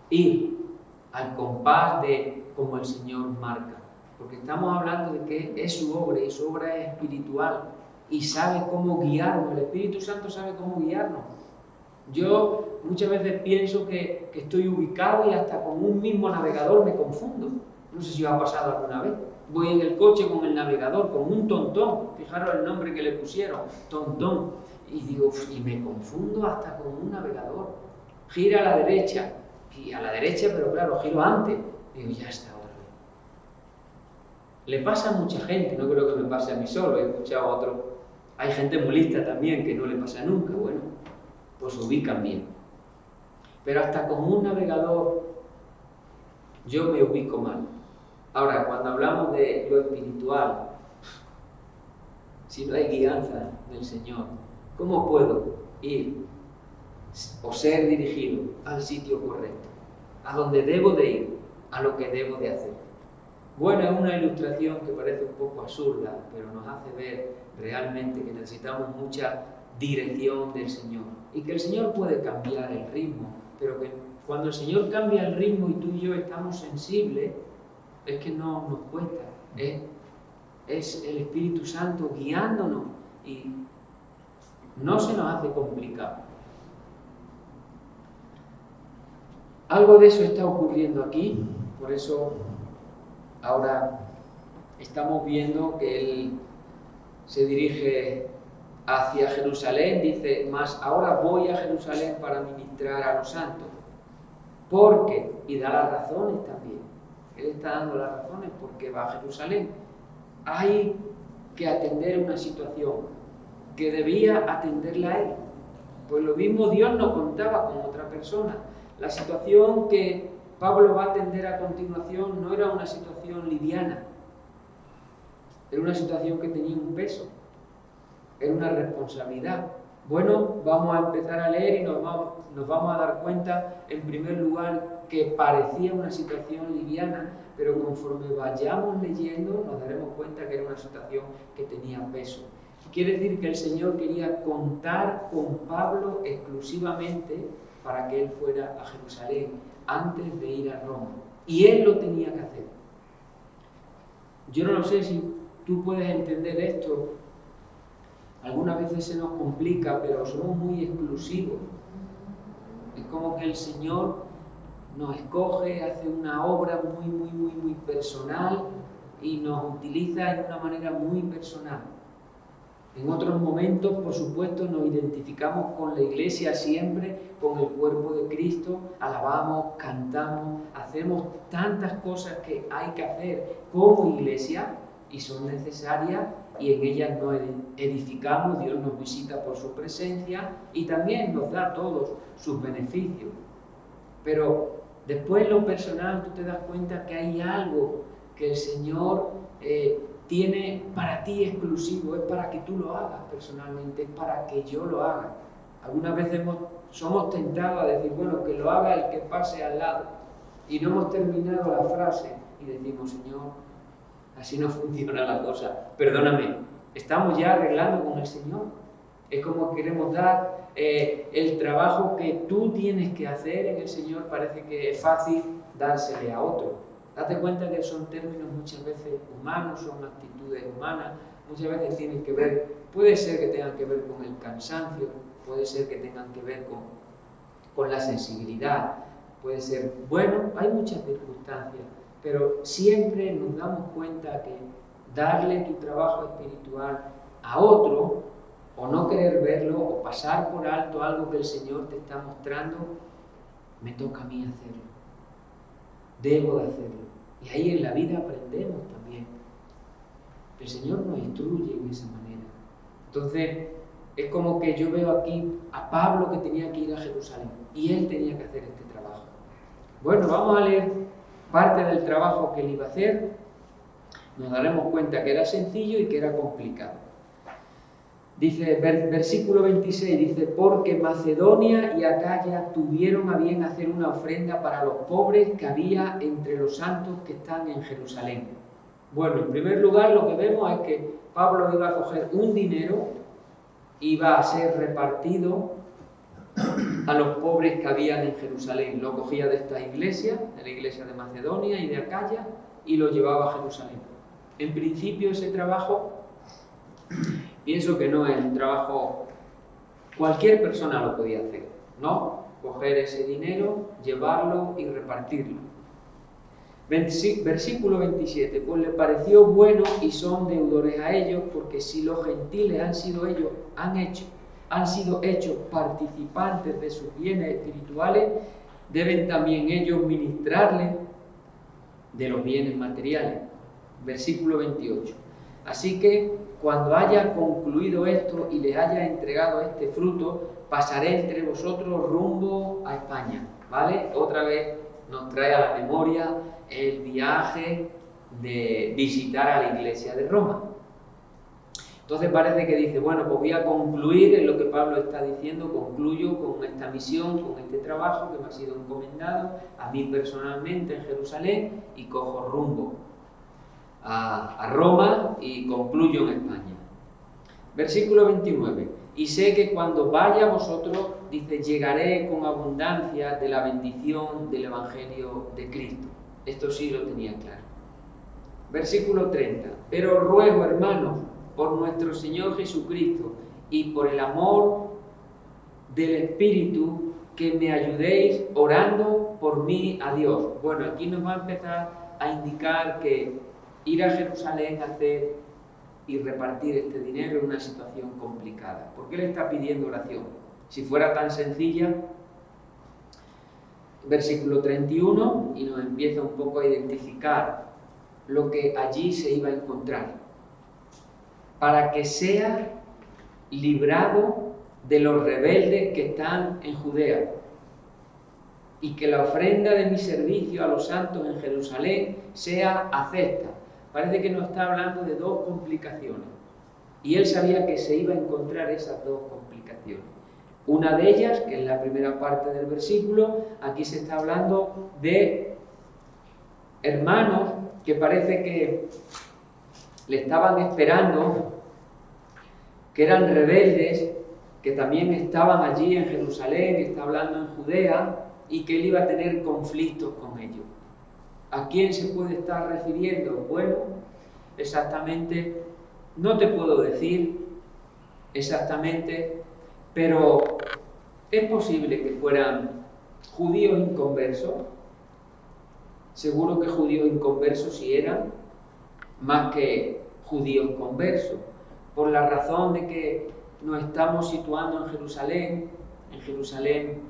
ir al compás de como el Señor marca. Porque estamos hablando de que es su obra y su obra es espiritual y sabe cómo guiarnos. El Espíritu Santo sabe cómo guiarnos. Yo muchas veces pienso que estoy ubicado y hasta con un mismo navegador me confundo. No sé si os ha pasado alguna vez. Voy en el coche con el navegador, con un tontón. Fijaros el nombre que le pusieron, tontón. Y digo, y me confundo hasta con un navegador. Gira a la derecha. Y a la derecha, pero claro, giro antes. Digo, ya está, otra vez. Le pasa a mucha gente, no creo que me pase a mí solo, he escuchado a otros. Hay gente muy lista también que no le pasa nunca, bueno, pues se ubican bien. Pero hasta con un navegador yo me ubico mal. Ahora, cuando hablamos de lo espiritual, si no hay guianza del Señor, ¿cómo puedo ir o ser dirigido al sitio correcto? A donde debo de ir, a lo que debo de hacer. Bueno, es una ilustración que parece un poco absurda, pero nos hace ver realmente que necesitamos mucha dirección del Señor y que el Señor puede cambiar el ritmo, pero que cuando el Señor cambia el ritmo y tú y yo estamos sensibles, es que no nos cuesta, es el Espíritu Santo guiándonos y no se nos hace complicado. Algo de eso está ocurriendo aquí, por eso ahora estamos viendo que Él se dirige hacia Jerusalén, dice, mas ahora voy a Jerusalén para ministrar a los santos. Porque, y da las razones también, Él está dando las razones porque va a Jerusalén. Hay que atender una situación que debía atenderla Él. Pues lo mismo Dios nos contaba con otra persona. La situación que Pablo va a atender a continuación no era una situación liviana, era una situación que tenía un peso, era una responsabilidad. Bueno, vamos a empezar a leer y nos vamos a dar cuenta, en primer lugar, que parecía una situación liviana, pero conforme vayamos leyendo nos daremos cuenta que era una situación que tenía peso. Quiere decir que el Señor quería contar con Pablo exclusivamente para que él fuera a Jerusalén antes de ir a Roma. Y él lo tenía que hacer. Yo no lo sé si tú puedes entender esto. Algunas veces se nos complica, pero somos muy exclusivos. Es como que el Señor nos escoge, hace una obra muy personal y nos utiliza de una manera muy personal. En otros momentos, por supuesto, nos identificamos con la Iglesia siempre, con el cuerpo de Cristo, alabamos, cantamos, hacemos tantas cosas que hay que hacer como Iglesia y son necesarias y en ellas nos edificamos, Dios nos visita por su presencia y también nos da a todos sus beneficios. Pero después en lo personal tú te das cuenta que hay algo que el Señor tiene para ti exclusivo, es para que tú lo hagas personalmente, es para que yo lo haga. Algunas veces somos tentados a decir, bueno, que lo haga el que pase al lado. Y no hemos terminado la frase y decimos, Señor, así no funciona la cosa. Perdóname, estamos ya arreglando con el Señor. Es como queremos dar el trabajo que tú tienes que hacer en el Señor, parece que es fácil dársele a otro. Date cuenta que son términos muchas veces humanos, son actitudes humanas, muchas veces tienen que ver, puede ser que tengan que ver con el cansancio, puede ser que tengan que ver con la sensibilidad, puede ser, bueno, hay muchas circunstancias, pero siempre nos damos cuenta que darle tu trabajo espiritual a otro, o no querer verlo, o pasar por alto algo que el Señor te está mostrando, me toca a mí hacerlo. Debo de hacerlo. Y ahí en la vida aprendemos también. El Señor nos instruye en esa manera. Entonces, es como que yo veo aquí a Pablo que tenía que ir a Jerusalén y él tenía que hacer este trabajo. Bueno, vamos a leer parte del trabajo que él iba a hacer. Nos daremos cuenta que era sencillo y que era complicado. Dice, versículo 26, dice, porque Macedonia y Acaya tuvieron a bien hacer una ofrenda para los pobres que había entre los santos que están en Jerusalén. Bueno, en primer lugar lo que vemos es que Pablo iba a coger un dinero, iba a ser repartido a los pobres que habían en Jerusalén. Lo cogía de estas iglesias, de la iglesia de Macedonia y de Acaya, y lo llevaba a Jerusalén. En principio ese trabajo, pienso que no es un trabajo, cualquier persona lo podía hacer, ¿no? Coger ese dinero, llevarlo y repartirlo. Versículo 27, pues le pareció bueno y son deudores a ellos, porque si los gentiles han sido hechos participantes de sus bienes espirituales, deben también ellos ministrarles de los bienes materiales. Versículo 28. Así que cuando haya concluido esto y les haya entregado este fruto, pasaré entre vosotros rumbo a España. ¿Vale? Otra vez nos trae a la memoria el viaje de visitar a la iglesia de Roma. Entonces parece que dice, bueno, pues voy a concluir en lo que Pablo está diciendo, concluyo con esta misión, con este trabajo que me ha sido encomendado a mí personalmente en Jerusalén y cojo rumbo a Roma y concluyo en España. Versículo 29. Y sé que cuando vaya a vosotros, dice, llegaré con abundancia de la bendición del Evangelio de Cristo. Esto sí lo tenía claro. Versículo 30. Pero ruego, hermanos, por nuestro Señor Jesucristo y por el amor del Espíritu, que me ayudéis orando por mí a Dios. Bueno, aquí nos va a empezar a indicar que ir a Jerusalén a hacer y repartir este dinero es una situación complicada. ¿Por qué le está pidiendo oración? Si fuera tan sencilla, versículo 31, y nos empieza un poco a identificar lo que allí se iba a encontrar. Para que sea librado de los rebeldes que están en Judea, y que la ofrenda de mi servicio a los santos en Jerusalén sea acepta. Parece que nos está hablando de dos complicaciones. Y él sabía que se iba a encontrar esas dos complicaciones. Una de ellas, que es la primera parte del versículo, aquí se está hablando de hermanos que parece que le estaban esperando, que eran rebeldes, que también estaban allí en Jerusalén, está hablando en Judea, y que él iba a tener conflictos con ellos. ¿A quién se puede estar refiriendo? Bueno, exactamente, no te puedo decir exactamente, pero es posible que fueran judíos inconversos. Seguro que judíos inconversos sí eran, más que judíos conversos, por la razón de que nos estamos situando en Jerusalén. En Jerusalén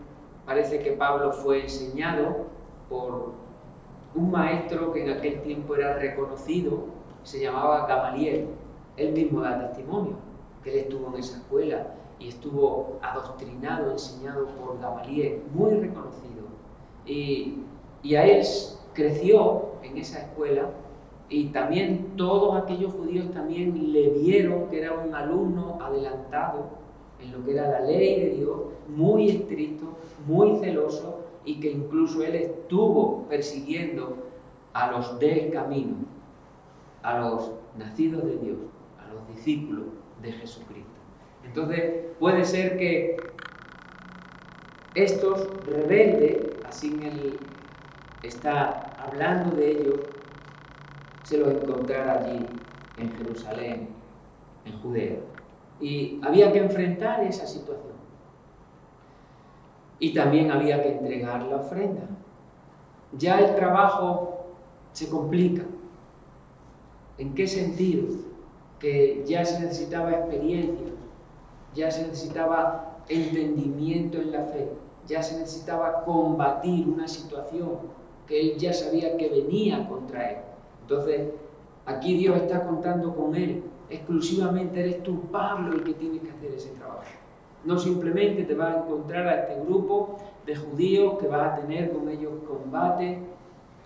parece que Pablo fue enseñado por un maestro que en aquel tiempo era reconocido, se llamaba Gamaliel. Él mismo da testimonio que él estuvo en esa escuela y estuvo adoctrinado, enseñado por Gamaliel, muy reconocido. Y a él creció en esa escuela, y también todos aquellos judíos también le vieron que era un alumno adelantado en lo que era la ley de Dios, muy estricto, muy celoso, y que incluso él estuvo persiguiendo a los del camino, a los nacidos de Dios, a los discípulos de Jesucristo. Entonces puede ser que estos rebeldes, así él está hablando de ellos, se los encontrara allí en Jerusalén, en Judea. Y había que enfrentar esa situación. Y también había que entregar la ofrenda. Ya el trabajo se complica. ¿En qué sentido? Que ya se necesitaba experiencia, ya se necesitaba entendimiento en la fe, ya se necesitaba combatir una situación que él ya sabía que venía contra él. Entonces, aquí Dios está contando con él. Exclusivamente eres tú, Pablo, el que tienes que hacer ese trabajo. No simplemente te vas a encontrar a este grupo de judíos que vas a tener con ellos combate,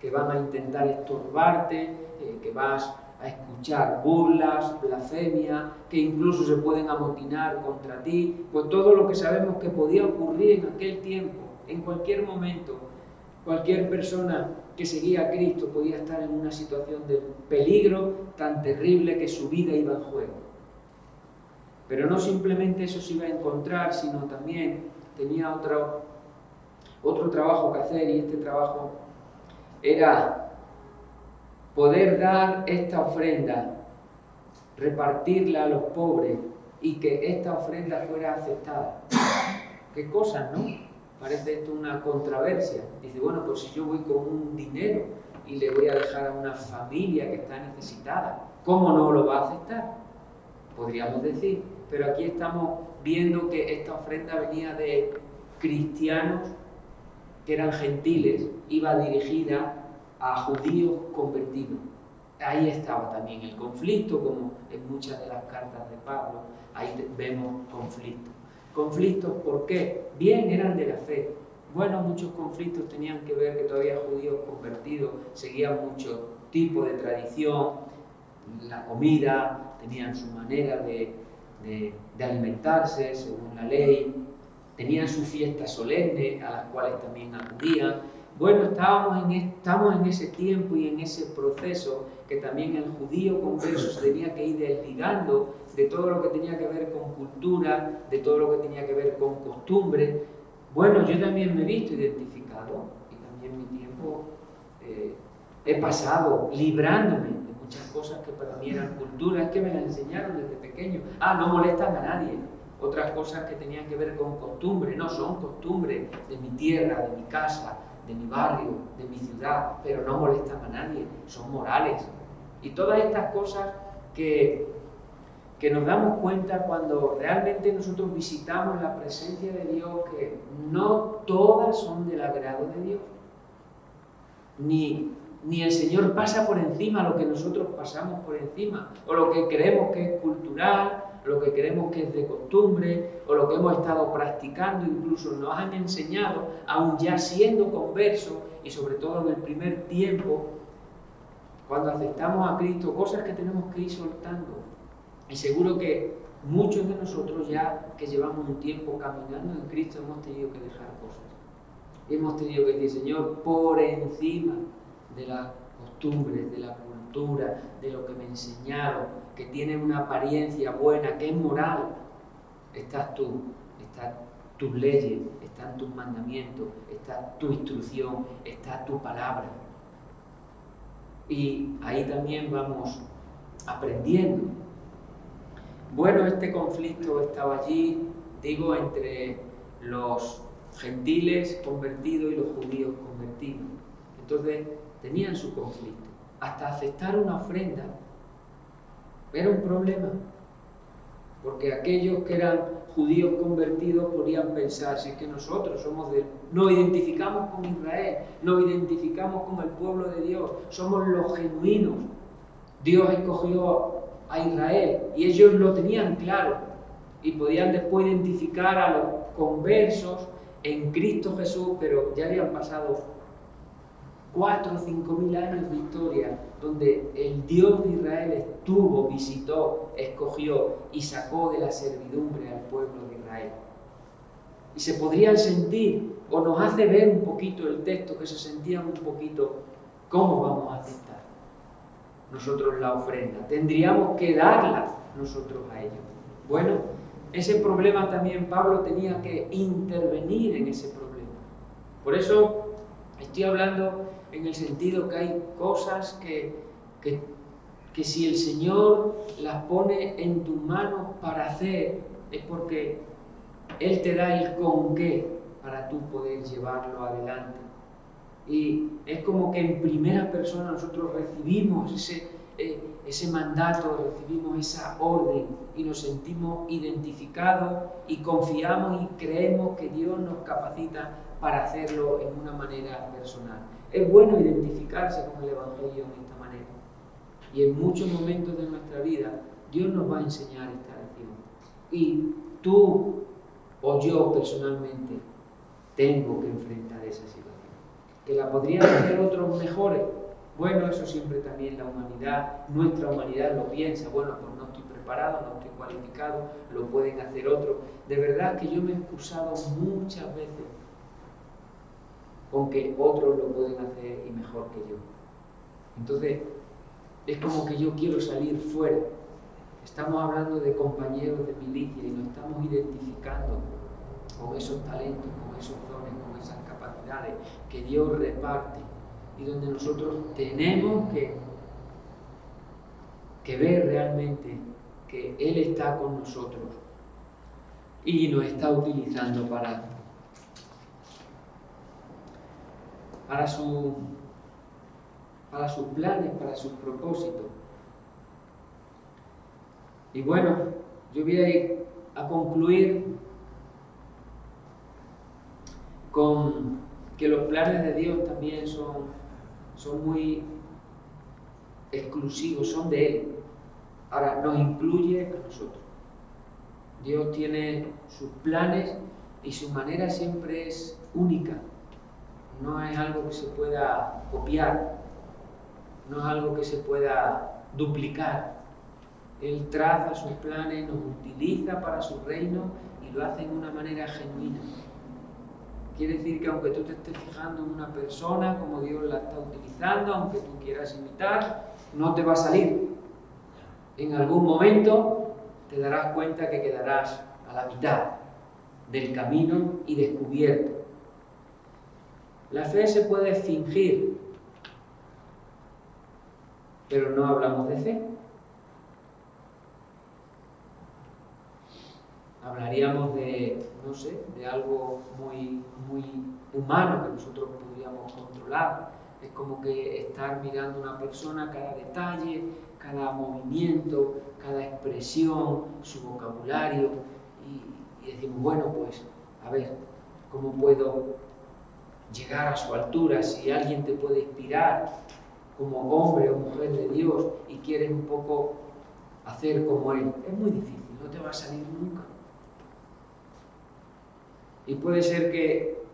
que van a intentar estorbarte, que vas a escuchar burlas, blasfemia, que incluso se pueden amotinar contra ti. Pues todo lo que sabemos que podía ocurrir en aquel tiempo, en cualquier momento, cualquier persona que seguía a Cristo podía estar en una situación de peligro tan terrible que su vida iba en juego. Pero no simplemente eso se iba a encontrar, sino también tenía otro trabajo que hacer, y este trabajo era poder dar esta ofrenda, repartirla a los pobres y que esta ofrenda fuera aceptada. ¿Qué cosas, no? Parece esto una controversia. Dice, bueno, pues si yo voy con un dinero y le voy a dejar a una familia que está necesitada, ¿cómo no lo va a aceptar? Podríamos decir, pero aquí estamos viendo que esta ofrenda venía de cristianos que eran gentiles, iba dirigida a judíos convertidos. ahí estaba también el conflicto, como en muchas de las cartas de Pablo, ahí vemos conflictos. ¿Conflictos por qué? Bien, eran de la fe. Bueno, muchos conflictos tenían que ver que todavía judíos convertidos seguían muchos tipos de tradición, la comida, tenían su manera de alimentarse según la ley, tenían sus fiestas solemnes a las cuales también acudían. Bueno, estamos en ese tiempo y en ese proceso que también el judío converso se tenía que ir desligando de todo lo que tenía que ver con cultura, de todo lo que tenía que ver con costumbre. Bueno, yo también me he visto identificado y también mi tiempo he pasado librándome de muchas cosas que para mí eran culturas que me las enseñaron desde pequeño. No molestan a nadie. Otras cosas que tenían que ver con costumbre, no son costumbres de mi tierra, de mi casa, de mi barrio, de mi ciudad, pero no molestan a nadie, son morales. Y todas estas cosas que nos damos cuenta cuando realmente nosotros visitamos la presencia de Dios, que no todas son del agrado de Dios. Ni el Señor pasa por encima lo que nosotros pasamos por encima, o lo que creemos que es cultural, lo que creemos que es de costumbre, o lo que hemos estado practicando, incluso nos han enseñado, aún ya siendo conversos, y sobre todo en el primer tiempo, cuando aceptamos a Cristo, cosas que tenemos que ir soltando. Y seguro que muchos de nosotros ya que llevamos un tiempo caminando en Cristo hemos tenido que dejar cosas. Hemos tenido que decir, Señor, por encima de las costumbres, de la cultura, de lo que me enseñaron, que tiene una apariencia buena, que es moral, estás tú, están tus leyes, están tus mandamientos, está tu instrucción, está tu palabra. Y ahí también vamos aprendiendo. Bueno, este conflicto estaba allí, digo, entre los gentiles convertidos y los judíos convertidos. Entonces tenían su conflicto. Hasta aceptar una ofrenda era un problema, porque aquellos que eran judíos convertidos podían pensar, si es que nosotros nos identificamos con Israel, nos identificamos con el pueblo de Dios, somos los genuinos. Dios escogió a Israel y ellos lo tenían claro y podían después identificar a los conversos en Cristo Jesús, pero ya habían pasado 4 o 5 mil años de historia donde el Dios de Israel estuvo, visitó, escogió y sacó de la servidumbre al pueblo de Israel. Y se podrían sentir, o nos hace ver un poquito el texto, que se sentían un poquito, ¿cómo vamos a aceptar nosotros la ofrenda? Tendríamos que darla nosotros a ellos. Bueno, ese problema también Pablo tenía que intervenir en ese problema. Por eso estoy hablando en el sentido que hay cosas que si el Señor las pone en tus manos para hacer, es porque Él te da el con qué para tú poder llevarlo adelante. Y es como que en primera persona nosotros recibimos ese mandato, recibimos esa orden y nos sentimos identificados y confiamos y creemos que Dios nos capacita para hacerlo en una manera personal. Es bueno identificarse con el Evangelio de esta manera. Y en muchos momentos de nuestra vida Dios nos va a enseñar esta lección. Y tú o yo personalmente tengo que enfrentar esa situación. Que la podrían hacer otros mejores. Bueno, eso siempre también la humanidad, nuestra humanidad lo piensa. Bueno, pues no estoy preparado, no estoy cualificado, lo pueden hacer otros. De verdad que yo me he excusado muchas veces con que otros lo pueden hacer y mejor que yo. Entonces, es como que yo quiero salir fuera. Estamos hablando de compañeros de milicia y nos estamos identificando con esos talentos, con esos dones, con esas capacidades que Dios reparte y donde nosotros tenemos que ver realmente que Él está con nosotros y nos está utilizando para sus planes, para sus propósitos. Y bueno, yo voy a ir a concluir con que los planes de Dios también son muy exclusivos, son de Él. Ahora nos incluye a nosotros. Dios tiene sus planes y su manera siempre es única. No es algo que se pueda copiar, no es algo que se pueda duplicar. Él traza sus planes, nos utiliza para su reino y lo hace de una manera genuina. Quiere decir que aunque tú te estés fijando en una persona, como Dios la está utilizando, aunque tú quieras imitar, no te va a salir. En algún momento te darás cuenta que quedarás a la mitad del camino y descubierto. La fe se puede fingir, pero no hablamos de fe. Hablaríamos de, no sé, de algo muy humano que nosotros podríamos controlar. Es como que estar mirando a una persona, cada detalle, cada movimiento, cada expresión, su vocabulario, y decimos, bueno, pues, a ver, ¿cómo puedo llegar a su altura? Si alguien te puede inspirar como hombre o mujer de Dios y quieres un poco hacer como Él, es muy difícil, no te va a salir nunca. Y puede ser que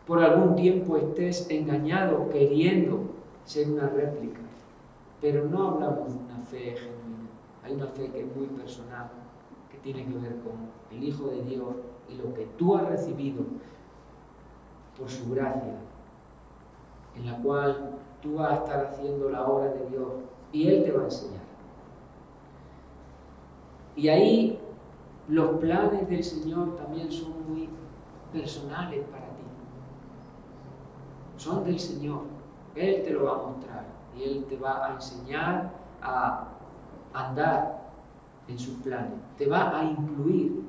por algún tiempo estés engañado queriendo ser una réplica, pero no hablamos de una fe genuina. Hay una fe que es muy personal, que tiene que ver con el Hijo de Dios y lo que tú has recibido por su gracia, en la cual tú vas a estar haciendo la obra de Dios y Él te va a enseñar. Y ahí los planes del Señor también son muy personales para ti. Son del Señor. Él te lo va a mostrar y Él te va a enseñar a andar en sus planes. Te va a incluir.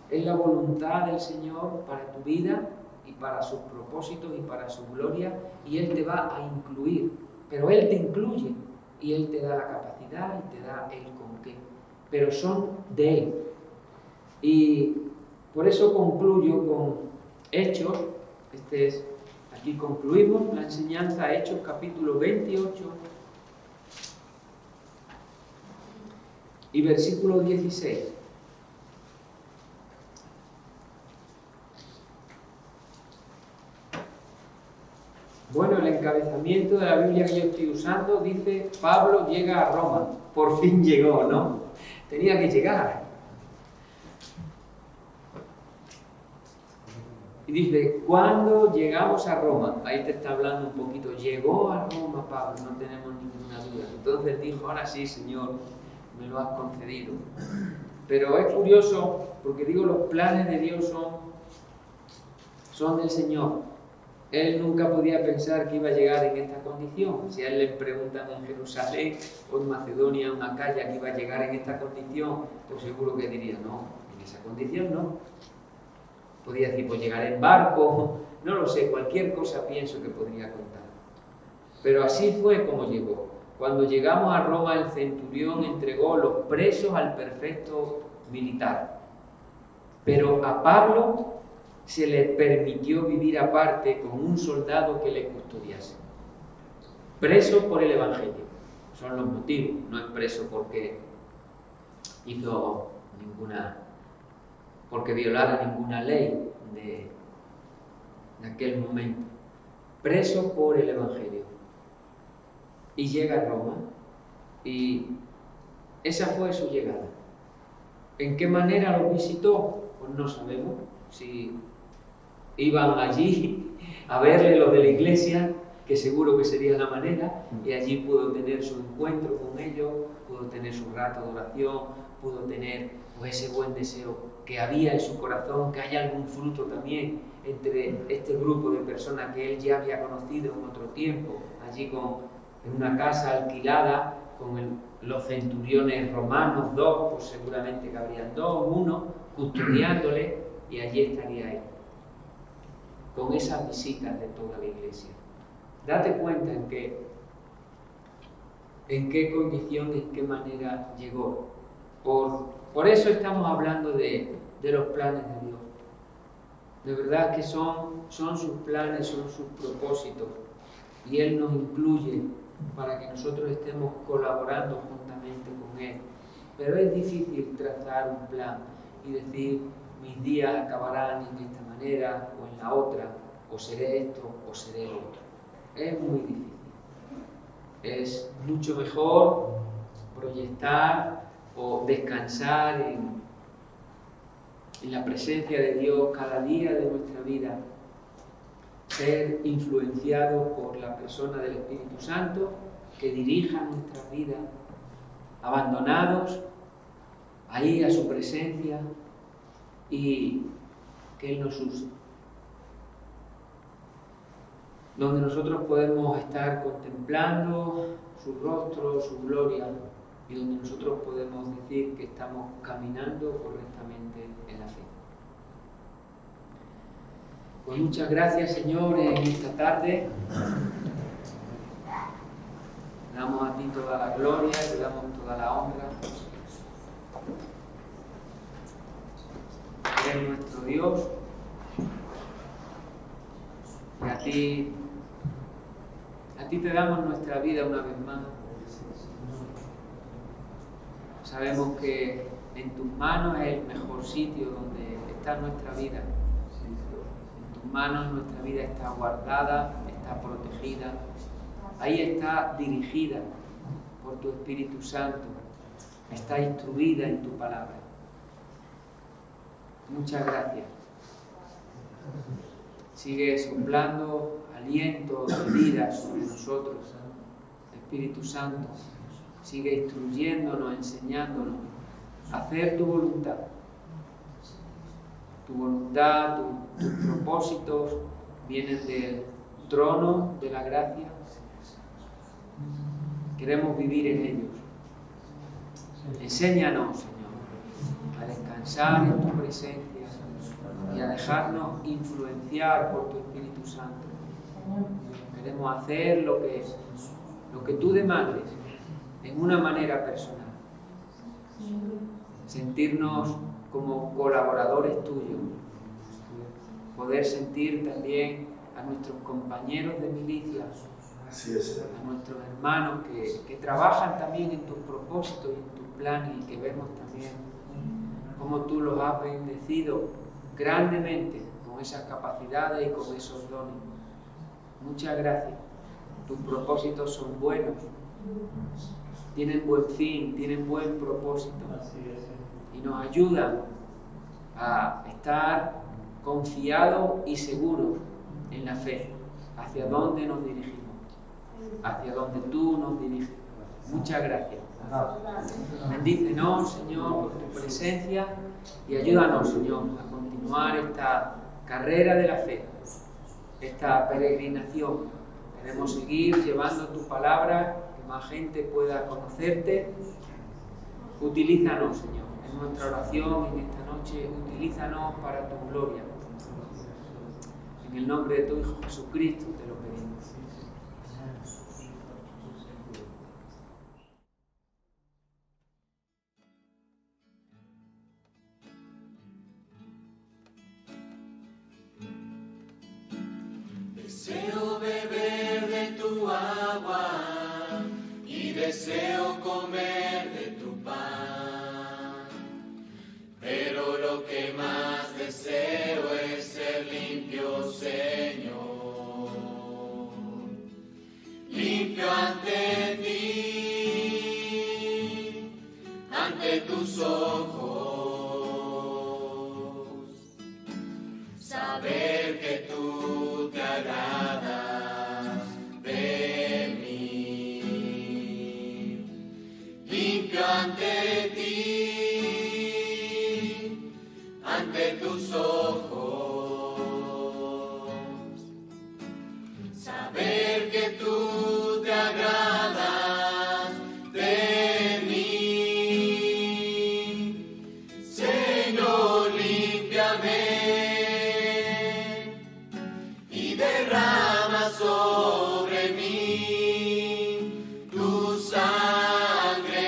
Es la voluntad del Señor para tu vida y para sus propósitos y para su gloria, y Él te va a incluir. Pero Él te incluye y Él te da la capacidad y te da el con qué. Pero son de Él. Y por eso concluyo con Hechos. Aquí concluimos la enseñanza, Hechos capítulo 28 y versículo 16. Bueno, el encabezamiento de la Biblia que yo estoy usando dice: Pablo llega a Roma. Por fin llegó, ¿no? Tenía que llegar. Y dice: ¿cuándo llegamos a Roma? Ahí te está hablando un poquito. Llegó a Roma Pablo, no tenemos ninguna duda. Entonces dijo: ahora sí, Señor, me lo has concedido. Pero es curioso, porque digo, los planes de Dios son del Señor. Él nunca podía pensar que iba a llegar en esta condición. Si a él le preguntan en Jerusalén o en Macedonia, en Acaya, que iba a llegar en esta condición, pues seguro que diría: no, en esa condición no. Podría decir: pues llegar en barco, no lo sé, cualquier cosa pienso que podría contar. Pero así fue como llegó. Cuando llegamos a Roma, el centurión entregó los presos al prefecto militar. Pero a Pablo se le permitió vivir aparte con un soldado que le custodiase. Preso por el Evangelio. Son los motivos. No es preso porque porque violara ninguna ley de aquel momento. Preso por el Evangelio. Y llega a Roma. Y esa fue su llegada. ¿En qué manera lo visitó? Pues no sabemos. Si iban allí a verle los de la iglesia, que seguro que sería la manera, y allí pudo tener su encuentro con ellos, pudo tener su rato de oración, pudo tener pues, ese buen deseo que había en su corazón, que haya algún fruto también entre este grupo de personas que él ya había conocido en otro tiempo, allí en una casa alquilada con los centuriones romanos, dos, pues seguramente que habrían dos, uno, custodiándole, y allí estaría él, con esas visitas de toda la iglesia. Date cuenta en qué condición, en qué manera llegó. Por eso estamos hablando de los planes de Dios. De verdad que son sus planes, son sus propósitos. Y Él nos incluye para que nosotros estemos colaborando juntamente con Él. Pero es difícil trazar un plan y decir, mis días acabarán en esta manera o en la otra, o seré esto o seré lo otro. Es muy difícil. Es mucho mejor proyectar o descansar en la presencia de Dios cada día de nuestra vida, ser influenciados por la persona del Espíritu Santo que dirija nuestras vidas, abandonados ahí a su presencia y que Él nos use. Donde nosotros podemos estar contemplando su rostro, su gloria, y donde nosotros podemos decir que estamos caminando correctamente en la fe. Pues muchas gracias, Señor, en esta tarde. Te damos a ti toda la gloria, te damos toda la honra. Eres nuestro Dios. Y a ti te damos nuestra vida una vez más. Sabemos que en tus manos es el mejor sitio donde está nuestra vida. En tus manos nuestra vida está guardada, está protegida. Ahí está dirigida por tu Espíritu Santo. Está instruida en tu palabra. Muchas gracias. Sigue soplando aliento de vida sobre nosotros, Espíritu Santo. Sigue instruyéndonos, enseñándonos a hacer tu voluntad. Tu voluntad, tus propósitos vienen del trono de la gracia. Queremos vivir en ellos. Enséñanos, Señor, a descansar en tu presencia y a dejarnos influenciar por tu Espíritu Santo. Queremos hacer lo que tú demandes en una manera personal. Sentirnos como colaboradores tuyos. Poder sentir también a nuestros compañeros de milicia, a nuestros hermanos que trabajan también en tus propósitos y en tus planes, y que vemos también cómo tú los has bendecido grandemente con esas capacidades y con esos dones. Muchas gracias. Tus propósitos son buenos, tienen buen fin, tienen buen propósito y nos ayudan a estar confiados y seguros en la fe, hacia dónde nos dirigimos, hacia donde tú nos diriges. Muchas gracias. Bendícenos, Señor, por tu presencia y ayúdanos, Señor, a continuar esta carrera de la fe, esta peregrinación. Queremos seguir llevando tu palabra, que más gente pueda conocerte. Utilízanos, Señor, en nuestra oración en esta noche, utilízanos para tu gloria. En el nombre de tu Hijo Jesucristo te lo pedimos. Deseo beber de tu agua y deseo comer de tu pan, pero lo que más deseo es ser limpio, Señor, limpio ante ti, ante tus ojos, saber que tú te agradas de mí, limpio ante ti, ante tus ojos, saber que tú te agradas de mí, Señor, límpiame. Derrama sobre mí tu sangre,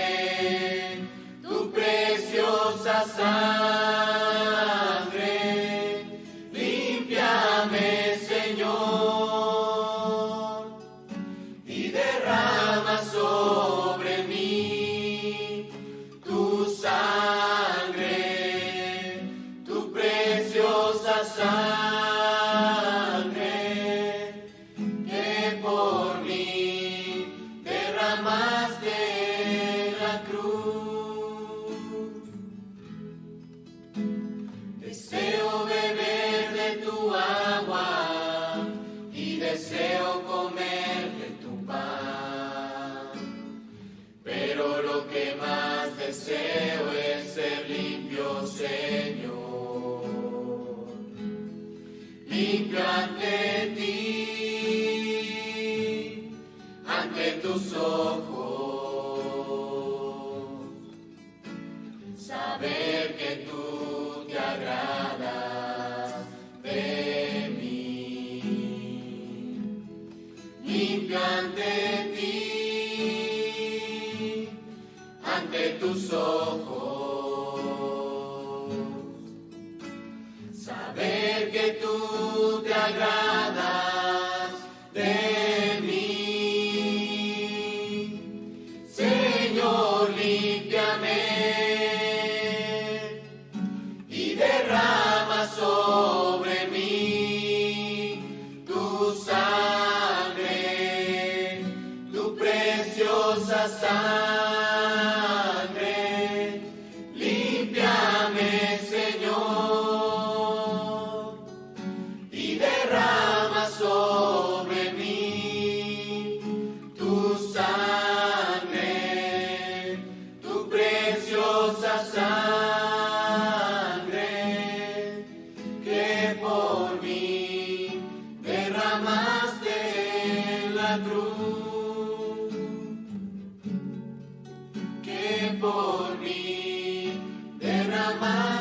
tu preciosa sangre. Límpiame, Señor, y derrama deseo comer de tu pan, pero lo que más deseo es ser limpio, Señor, limpio ante ti, ante tus ojos, saber que tú te agradas de mí, limpio ante ti, ante tus ojos, saber que tú te agradas de mí, Señor, límpiame y derrama sobre mí tu sangre, tu preciosa sangre. Límpiame, Señor, y derrama sobre mí tu sangre, tu preciosa sangre, que por mí derramaste en la cruz, que por mí derramaste